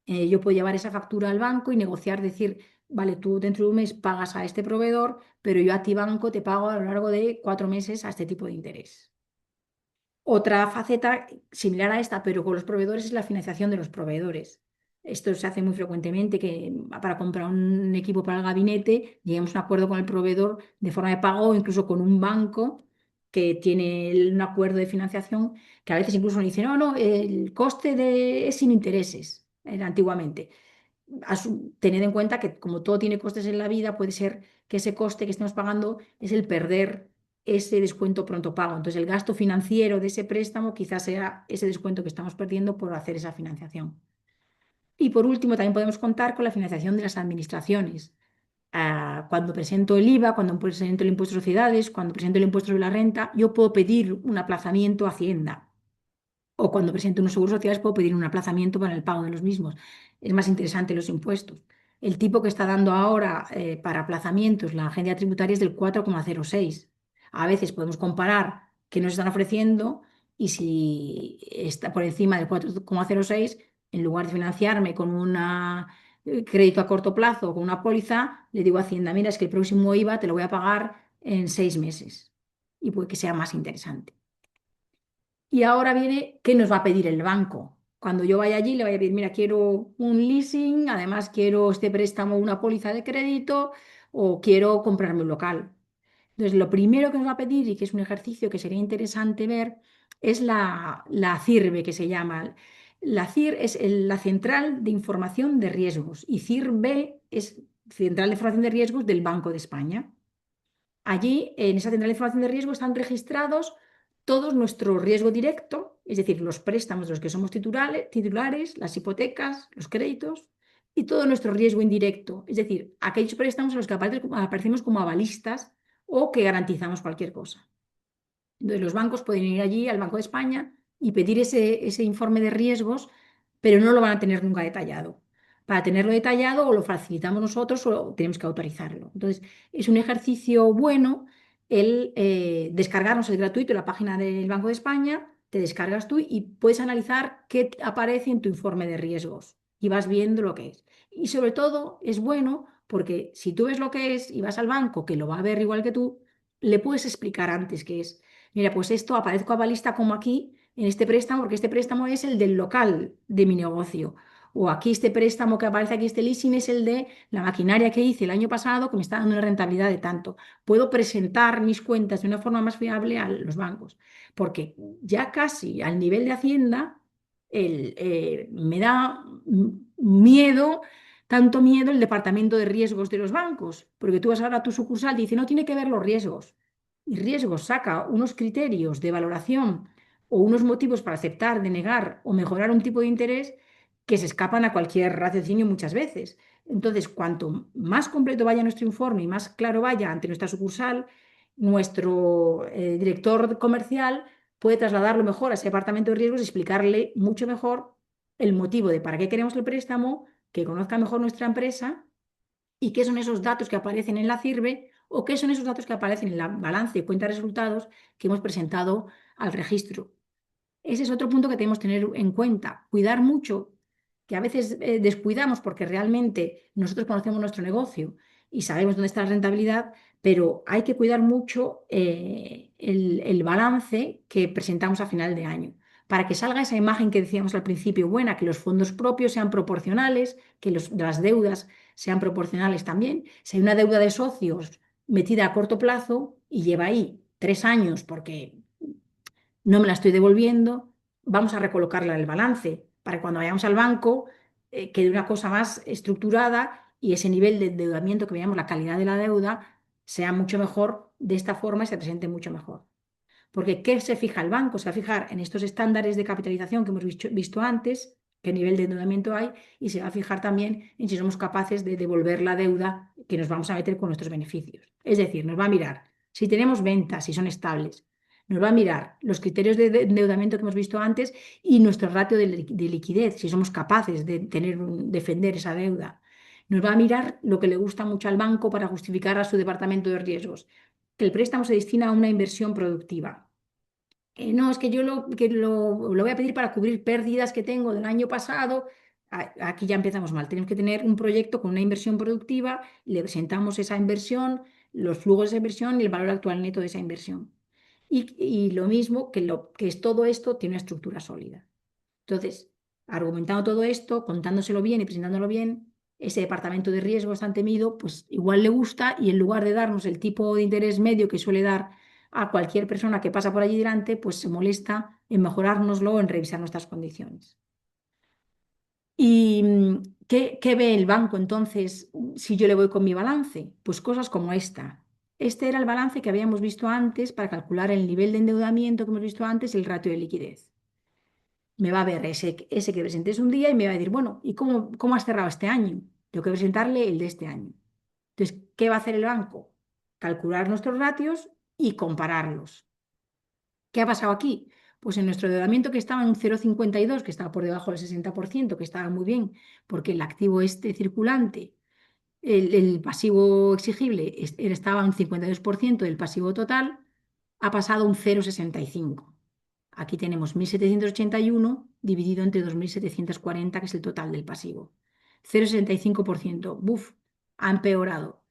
[SPEAKER 2] Yo puedo llevar esa factura al banco y negociar, decir, vale, tú dentro de un mes pagas a este proveedor, pero yo a ti banco te pago a lo largo de 4 meses a este tipo de interés. Otra faceta similar a esta, pero con los proveedores, es la financiación de los proveedores. Esto se hace muy frecuentemente, que para comprar un equipo para el gabinete, lleguemos a un acuerdo con el proveedor de forma de pago o incluso con un banco que tiene un acuerdo de financiación, que a veces incluso nos dice, no, no, el coste es sin intereses, era antiguamente. Tened en cuenta que como todo tiene costes en la vida, puede ser que ese coste que estemos pagando es el perder ese descuento pronto pago. Entonces, el gasto financiero de ese préstamo quizás sea ese descuento que estamos perdiendo por hacer esa financiación. Y por último, también podemos contar con la financiación de las administraciones. Cuando presento el IVA, cuando presento el impuesto de sociedades, cuando presento el impuesto sobre la renta, yo puedo pedir un aplazamiento a Hacienda. O cuando presento unos seguros sociales puedo pedir un aplazamiento para el pago de los mismos. Es más interesante los impuestos. El tipo que está dando ahora para aplazamientos la agencia tributaria es del 4,06. A veces podemos comparar qué nos están ofreciendo y si está por encima del 4,06, en lugar de financiarme con un crédito a corto plazo o con una póliza, le digo a Hacienda, mira, es que el próximo IVA te lo voy a pagar en 6 meses y puede que sea más interesante. Y ahora viene, ¿qué nos va a pedir el banco? Cuando yo vaya allí, le voy a pedir, mira, quiero un leasing, además quiero este préstamo, una póliza de crédito o quiero comprarme un local. Entonces, lo primero que nos va a pedir y que es un ejercicio que sería interesante ver es la CIRB, que se llama. La CIR es la Central de Información de Riesgos y CIRB es Central de Información de Riesgos del Banco de España. Allí, en esa central de información de riesgo, están registrados todos nuestro riesgo directo, es decir, los préstamos de los que somos titulares, las hipotecas, los créditos, y todo nuestro riesgo indirecto, es decir, aquellos préstamos a los que aparecemos como avalistas o que garantizamos cualquier cosa. Entonces, los bancos pueden ir allí al Banco de España y pedir ese informe de riesgos, pero no lo van a tener nunca detallado. Para tenerlo detallado, o lo facilitamos nosotros o tenemos que autorizarlo. Entonces, es un ejercicio bueno el descargarnos el gratuito en la página del Banco de España, te descargas tú y puedes analizar qué aparece en tu informe de riesgos y vas viendo lo que es. Y sobre todo es bueno porque si tú ves lo que es y vas al banco, que lo va a ver igual que tú, le puedes explicar antes qué es. Mira, pues esto aparezco avalista como aquí en este préstamo, porque este préstamo es el del local de mi negocio. O aquí este préstamo que aparece aquí, este leasing, es el de la maquinaria que hice el año pasado que me está dando una rentabilidad de tanto. Puedo presentar mis cuentas de una forma más fiable a los bancos, porque ya casi al nivel de Hacienda me da miedo, tanto miedo el departamento de riesgos de los bancos, porque tú vas ahora a tu sucursal y dice, no tiene que ver los riesgos y riesgos saca unos criterios de valoración o unos motivos para aceptar, denegar o mejorar un tipo de interés que se escapan a cualquier raciocinio muchas veces. Entonces, cuanto más completo vaya nuestro informe y más claro vaya ante nuestra sucursal, nuestro director comercial puede trasladarlo mejor a ese departamento de riesgos y explicarle mucho mejor el motivo de para qué queremos el préstamo, que conozca mejor nuestra empresa y qué son esos datos que aparecen en la CIRBE o qué son esos datos que aparecen en la balance y cuenta de resultados que hemos presentado al registro. Ese es otro punto que tenemos que tener en cuenta. Cuidar mucho, que a veces descuidamos porque realmente nosotros conocemos nuestro negocio y sabemos dónde está la rentabilidad, pero hay que cuidar mucho el balance que presentamos a final de año, para que salga esa imagen que decíamos al principio, buena, que los fondos propios sean proporcionales, que las deudas sean proporcionales también. Si hay una deuda de socios metida a corto plazo y lleva ahí 3 años porque no me la estoy devolviendo, vamos a recolocarla en el balance para que cuando vayamos al banco quede una cosa más estructurada y ese nivel de endeudamiento que veamos, la calidad de la deuda, sea mucho mejor de esta forma y se presente mucho mejor. Porque ¿qué se fija el banco? Se va a fijar en estos estándares de capitalización que hemos visto antes, qué nivel de endeudamiento hay, y se va a fijar también en si somos capaces de devolver la deuda que nos vamos a meter con nuestros beneficios. Es decir, nos va a mirar si tenemos ventas, si son estables, nos va a mirar los criterios de endeudamiento que hemos visto antes y nuestro ratio de liquidez, si somos capaces de defender esa deuda. Nos va a mirar lo que le gusta mucho al banco para justificar a su departamento de riesgos, que el préstamo se destina a una inversión productiva. No, es que yo lo voy a pedir para cubrir pérdidas que tengo del año pasado. Aquí ya empezamos mal. Tenemos que tener un proyecto con una inversión productiva, le presentamos esa inversión, los flujos de esa inversión y el valor actual neto de esa inversión. Y lo mismo que es todo esto tiene una estructura sólida. Entonces, argumentando todo esto, contándoselo bien y presentándolo bien, ese departamento de riesgos tan temido, pues igual le gusta y en lugar de darnos el tipo de interés medio que suele dar a cualquier persona que pasa por allí delante, pues se molesta en mejorárnoslo o en revisar nuestras condiciones. ¿Y qué ve el banco entonces si yo le voy con mi balance? Pues cosas como esta. Este era el balance que habíamos visto antes para calcular el nivel de endeudamiento que hemos visto antes y el ratio de liquidez. Me va a ver ese que presenté un día y me va a decir, bueno, ¿y cómo has cerrado este año? Tengo que presentarle el de este año. Entonces, ¿qué va a hacer el banco? Calcular nuestros ratios y compararlos. ¿Qué ha pasado aquí? Pues en nuestro endeudamiento que estaba en un 0,52, que estaba por debajo del 60%, que estaba muy bien, porque el activo este circulante, el pasivo exigible estaba en un 52% del pasivo total, ha pasado a un 0,65. Aquí tenemos 1.781 dividido entre 2.740, que es el total del pasivo. 0,65%. Buf, ha empeorado.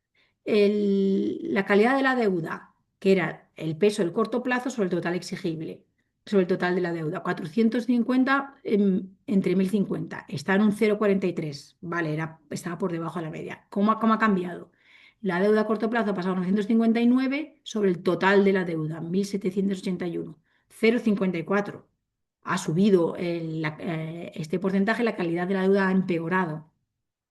[SPEAKER 2] La calidad de la deuda, que era el peso del corto plazo sobre el total exigible, sobre el total de la deuda. 450 entre 1.050. Está en un 0,43. Vale, estaba por debajo de la media. ¿Cómo ha cambiado? La deuda a corto plazo ha pasado a 959 sobre el total de la deuda, 1.781. 0,54. Ha subido este porcentaje, la calidad de la deuda ha empeorado.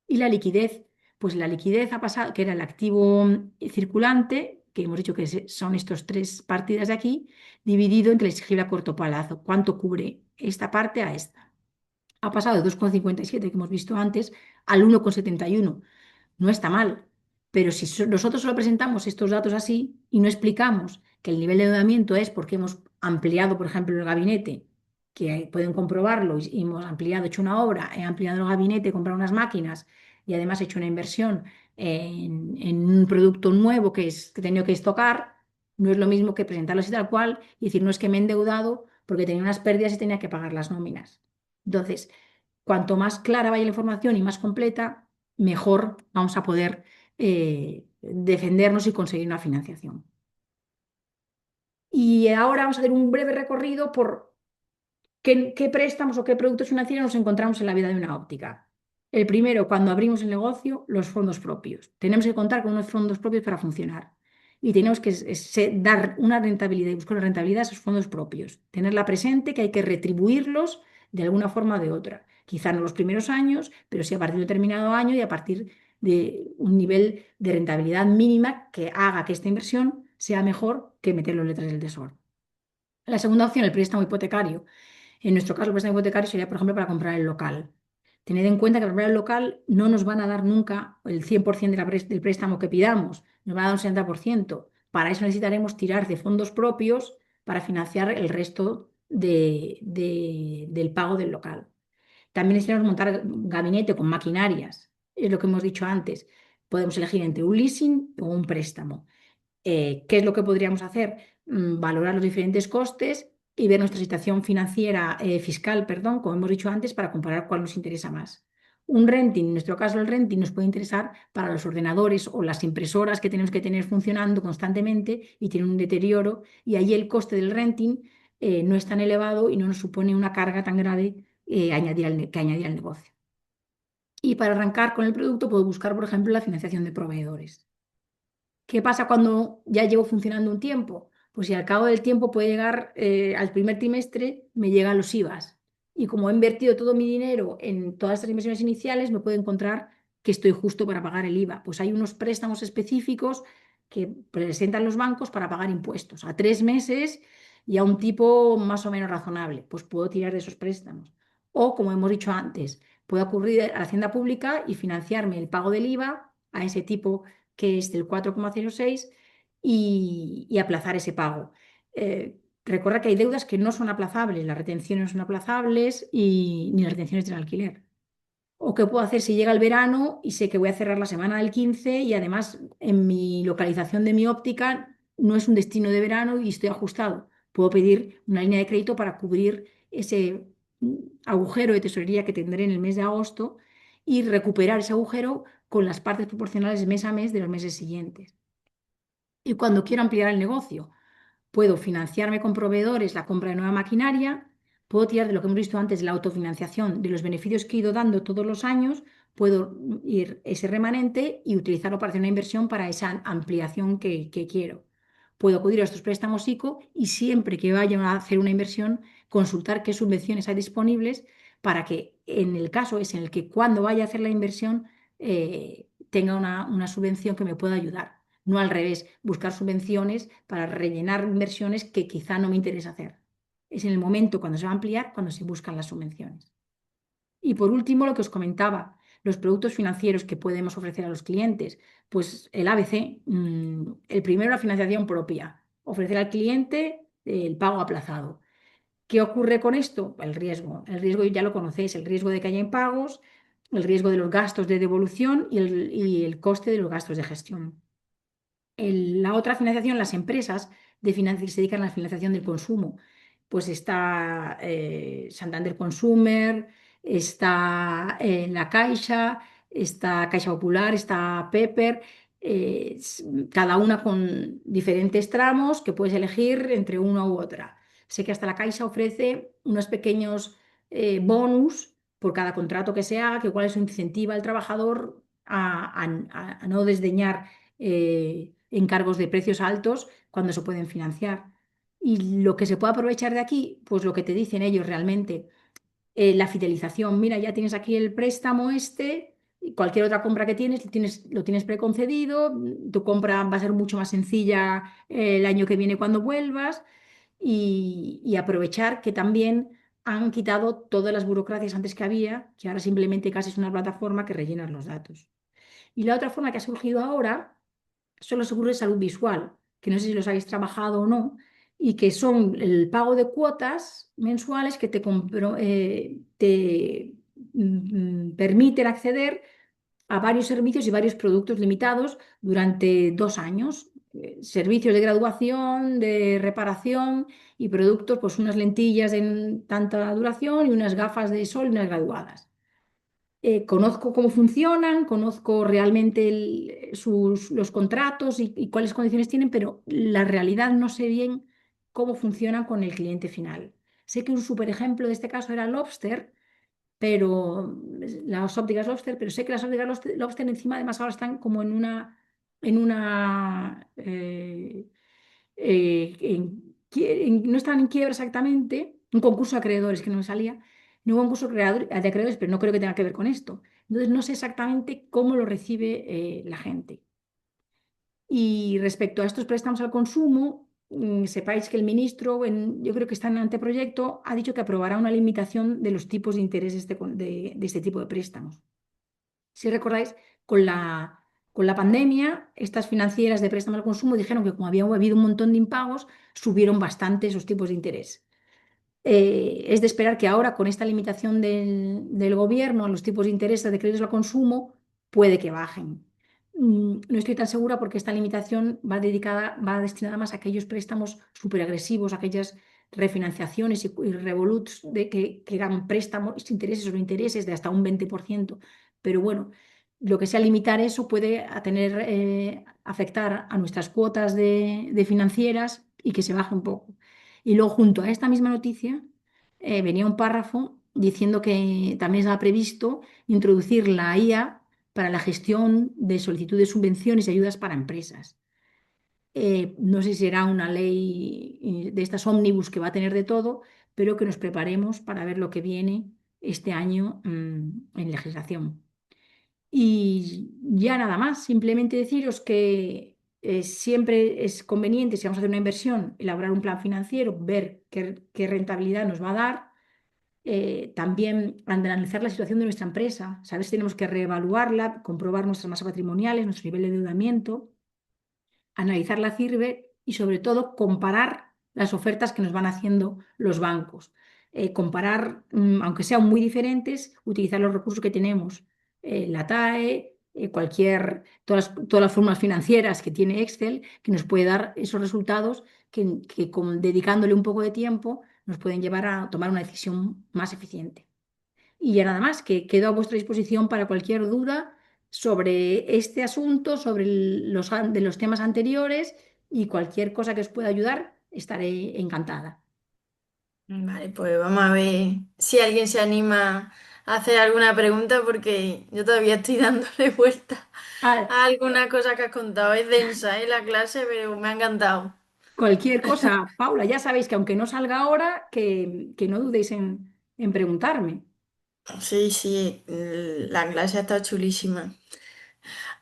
[SPEAKER 2] Y la liquidez, pues la liquidez ha pasado, que era el activo circulante, que hemos dicho que son estos tres partidas de aquí, dividido entre el exigible a corto plazo. ¿Cuánto cubre esta parte a esta? Ha pasado de 2,57 que hemos visto antes al 1,71. No está mal, pero si nosotros solo presentamos estos datos así y no explicamos que el nivel de endeudamiento es porque hemos ampliado, por ejemplo, el gabinete, que pueden comprobarlo, y hemos ampliado, hecho una obra, he ampliado el gabinete, he comprado unas máquinas y además he hecho una inversión en un producto nuevo que he tenido que estocar, no es lo mismo que presentarlo así tal cual y decir, no es que me he endeudado porque tenía unas pérdidas y tenía que pagar las nóminas. Entonces, cuanto más clara vaya la información y más completa, mejor vamos a poder defendernos y conseguir una financiación. Y ahora vamos a hacer un breve recorrido por qué préstamos o qué productos financieros nos encontramos en la vida de una óptica. El primero, cuando abrimos el negocio, los fondos propios. Tenemos que contar con unos fondos propios para funcionar. Y tenemos que dar una rentabilidad y buscar una rentabilidad a esos fondos propios. Tenerla presente, que hay que retribuirlos de alguna forma o de otra. Quizá no los primeros años, pero sí a partir de un determinado año y a partir de un nivel de rentabilidad mínima que haga que esta inversión sea mejor que meterlo en letras del tesoro. La segunda opción, el préstamo hipotecario. En nuestro caso, el préstamo hipotecario sería, por ejemplo, para comprar el local. Tened en cuenta que para comprar el local no nos van a dar nunca el 100% del préstamo que pidamos, nos van a dar un 60%. Para eso necesitaremos tirar de fondos propios para financiar el resto del pago del local. También necesitamos montar gabinete con maquinarias, es lo que hemos dicho antes. Podemos elegir entre un leasing o un préstamo. ¿Qué es lo que podríamos hacer? Valorar los diferentes costes y ver nuestra situación financiera, fiscal, perdón, como hemos dicho antes, para comparar cuál nos interesa más. Un renting, en nuestro caso el renting nos puede interesar para los ordenadores o las impresoras que tenemos que tener funcionando constantemente y tienen un deterioro, y ahí el coste del renting no es tan elevado y no nos supone una carga tan grave que añadir al negocio. Y para arrancar con el producto puedo buscar, por ejemplo, la financiación de proveedores. ¿Qué pasa cuando ya llevo funcionando un tiempo? Pues si al cabo del tiempo puede llegar, al primer trimestre, me llegan los IVAs. Y como he invertido todo mi dinero en todas estas inversiones iniciales, me puedo encontrar que estoy justo para pagar el IVA. Pues hay unos préstamos específicos que presentan los bancos para pagar impuestos a 3 meses y a un tipo más o menos razonable. Pues puedo tirar de esos préstamos. O, como hemos dicho antes, puedo acudir a la Hacienda Pública y financiarme el pago del IVA a ese tipo que es del 4,06 y aplazar ese pago. Recuerda que hay deudas que no son aplazables, las retenciones no son aplazables y ni las retenciones del alquiler. ¿O qué puedo hacer si llega el verano y sé que voy a cerrar la semana del 15 y además en mi localización de mi óptica no es un destino de verano y estoy ajustado? Puedo pedir una línea de crédito para cubrir ese agujero de tesorería que tendré en el mes de agosto y recuperar ese agujero con las partes proporcionales mes a mes de los meses siguientes. Y cuando quiero ampliar el negocio, puedo financiarme con proveedores la compra de nueva maquinaria, puedo tirar de lo que hemos visto antes, de la autofinanciación, de los beneficios que he ido dando todos los años, puedo ir ese remanente y utilizarlo para hacer una inversión para esa ampliación que quiero. Puedo acudir a estos préstamos ICO y siempre que vaya a hacer una inversión, consultar qué subvenciones hay disponibles para que en el caso es en el que cuando vaya a hacer la inversión tenga una subvención que me pueda ayudar. No al revés, buscar subvenciones para rellenar inversiones que quizá no me interesa hacer. Es en el momento cuando se va a ampliar cuando se buscan las subvenciones. Y por último, lo que os comentaba, los productos financieros que podemos ofrecer a los clientes. Pues el ABC, el primero, la financiación propia, ofrecer al cliente el pago aplazado. ¿Qué ocurre con esto? El riesgo. El riesgo ya lo conocéis, el riesgo de que haya impagos, el riesgo de los gastos de devolución y el coste de los gastos de gestión. La otra financiación, las empresas que se dedican a la financiación del consumo, pues está Santander Consumer, está La Caixa, está Caixa Popular, está Pepper, cada una con diferentes tramos que puedes elegir entre una u otra. Sé que hasta La Caixa ofrece unos pequeños bonus por cada contrato que se haga, que igual eso incentiva al trabajador a no desdeñar encargos de precios altos cuando se pueden financiar. Y lo que se puede aprovechar de aquí, pues lo que te dicen ellos realmente, la fidelización. Mira, ya tienes aquí el préstamo este, y cualquier otra compra que lo tienes preconcedido, tu compra va a ser mucho más sencilla el año que viene cuando vuelvas y aprovechar que también han quitado todas las burocracias antes que había, que ahora simplemente casi es una plataforma que rellenas los datos. Y la otra forma que ha surgido ahora son los seguros de salud visual, que no sé si los habéis trabajado o no, y que son el pago de cuotas mensuales que te permiten acceder a varios servicios y varios productos limitados durante 2 años. Servicios de graduación, de reparación y productos, pues unas lentillas de tanta duración y unas gafas de sol y unas graduadas. Conozco cómo funcionan, conozco realmente los contratos y cuáles condiciones tienen, pero la realidad no sé bien cómo funcionan con el cliente final. Sé que un super ejemplo de este caso era Lobster, pero las ópticas Lobster, pero sé que las ópticas Lobster encima además ahora están como no están en quiebra exactamente, un concurso de acreedores que no me salía, no hubo un concurso de acreedores, pero no creo que tenga que ver con esto. Entonces no sé exactamente cómo lo recibe la gente. Y respecto a estos préstamos al consumo, sepáis que el ministro, yo creo que está en anteproyecto, ha dicho que aprobará una limitación de los tipos de interés de este tipo de préstamos. Si recordáis, con la Con la pandemia, estas financieras de préstamo al consumo dijeron que como había habido un montón de impagos, subieron bastante esos tipos de interés. Es de esperar que ahora, con esta limitación del gobierno a los tipos de interés de créditos al consumo, puede que bajen. No estoy tan segura porque esta limitación va destinada más a aquellos préstamos superagresivos, aquellas refinanciaciones y revoluts que eran préstamos, intereses sobre intereses de hasta un 20%. Pero bueno, lo que sea limitar eso puede afectar a nuestras cuotas de financieras y que se baje un poco. Y luego, junto a esta misma noticia, venía un párrafo diciendo que también estaba previsto introducir la IA para la gestión de solicitudes de subvenciones y ayudas para empresas. No sé si será una ley de estas ómnibus que va a tener de todo, pero que nos preparemos para ver lo que viene este año en legislación. Y ya nada más, simplemente deciros que siempre es conveniente, si vamos a hacer una inversión, elaborar un plan financiero, ver qué rentabilidad nos va a dar, también analizar la situación de nuestra empresa, saber si tenemos que reevaluarla, comprobar nuestras masas patrimoniales, nuestro nivel de endeudamiento, analizar la CIRBE y sobre todo comparar las ofertas que nos van haciendo los bancos. Comparar, aunque sean muy diferentes, utilizar los recursos que tenemos, la TAE, todas las formas financieras que tiene Excel, que nos puede dar esos resultados dedicándole un poco de tiempo nos pueden llevar a tomar una decisión más eficiente. Y ya nada más, que quedo a vuestra disposición para cualquier duda sobre este asunto, sobre de los temas anteriores y cualquier cosa que os pueda ayudar, estaré encantada.
[SPEAKER 1] Vale, pues vamos a ver si alguien se anima a hacer alguna pregunta porque yo todavía estoy dándole vuelta
[SPEAKER 2] Ah,
[SPEAKER 1] a alguna cosa que has contado. Es densa, la clase, pero me ha encantado.
[SPEAKER 2] cualquier cosa, Paula, ya sabéis que aunque no salga ahora, que no dudéis en preguntarme.
[SPEAKER 1] Sí, sí, la clase ha estado chulísima.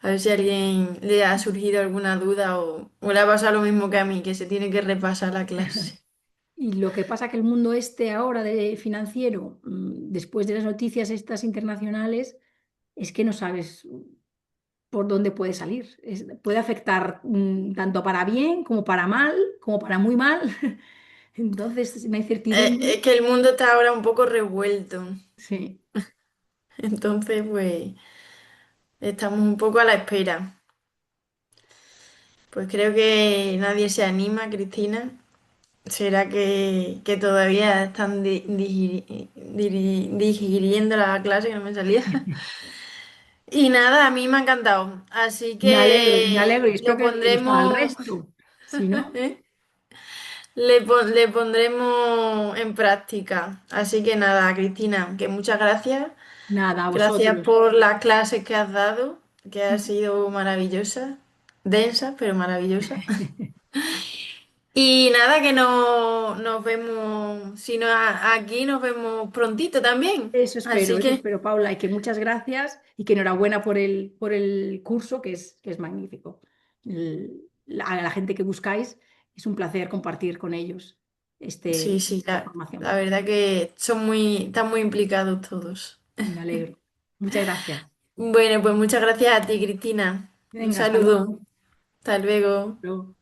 [SPEAKER 1] A ver si a alguien le ha surgido alguna duda o le ha pasado lo mismo que a mí, que se tiene que repasar la clase.
[SPEAKER 2] Y lo que pasa que el mundo este ahora de financiero, después de las noticias estas internacionales, es que no sabes por dónde puede salir. Puede afectar tanto para bien como para mal, como para muy mal. Entonces, es una incertidumbre.
[SPEAKER 1] Es que el mundo está ahora un poco revuelto,
[SPEAKER 2] Sí,
[SPEAKER 1] entonces pues estamos un poco a la espera. Pues creo que nadie se anima, Cristina. ¿Será que todavía están digiriendo la clase que no me salía? Y nada, a mí me ha encantado. Así
[SPEAKER 2] me alegro y
[SPEAKER 1] que
[SPEAKER 2] espero
[SPEAKER 1] lo
[SPEAKER 2] que le gustara al
[SPEAKER 1] pondremos,
[SPEAKER 2] resto. Si no,
[SPEAKER 1] ¿eh? Le pondremos en práctica. Así que nada, Cristina, que muchas gracias.
[SPEAKER 2] nada, a
[SPEAKER 1] Gracias
[SPEAKER 2] vosotros.
[SPEAKER 1] por las clases que has dado, que ha sido maravillosa, densa, pero maravillosa. Y nada, que no, nos vemos, si no aquí, nos vemos prontito también. Así
[SPEAKER 2] Eso
[SPEAKER 1] que
[SPEAKER 2] espero, Paula, y que muchas gracias y que enhorabuena por el curso, que es magnífico. A la gente que buscáis, es un placer compartir con ellos
[SPEAKER 1] sí, sí,
[SPEAKER 2] esta
[SPEAKER 1] la
[SPEAKER 2] formación.
[SPEAKER 1] verdad que están muy implicados todos.
[SPEAKER 2] Me alegro. Muchas gracias.
[SPEAKER 1] Bueno, pues muchas gracias a ti, Cristina. Un
[SPEAKER 2] Venga, hasta
[SPEAKER 1] saludo.
[SPEAKER 2] luego.
[SPEAKER 1] Hasta luego.
[SPEAKER 2] Luego.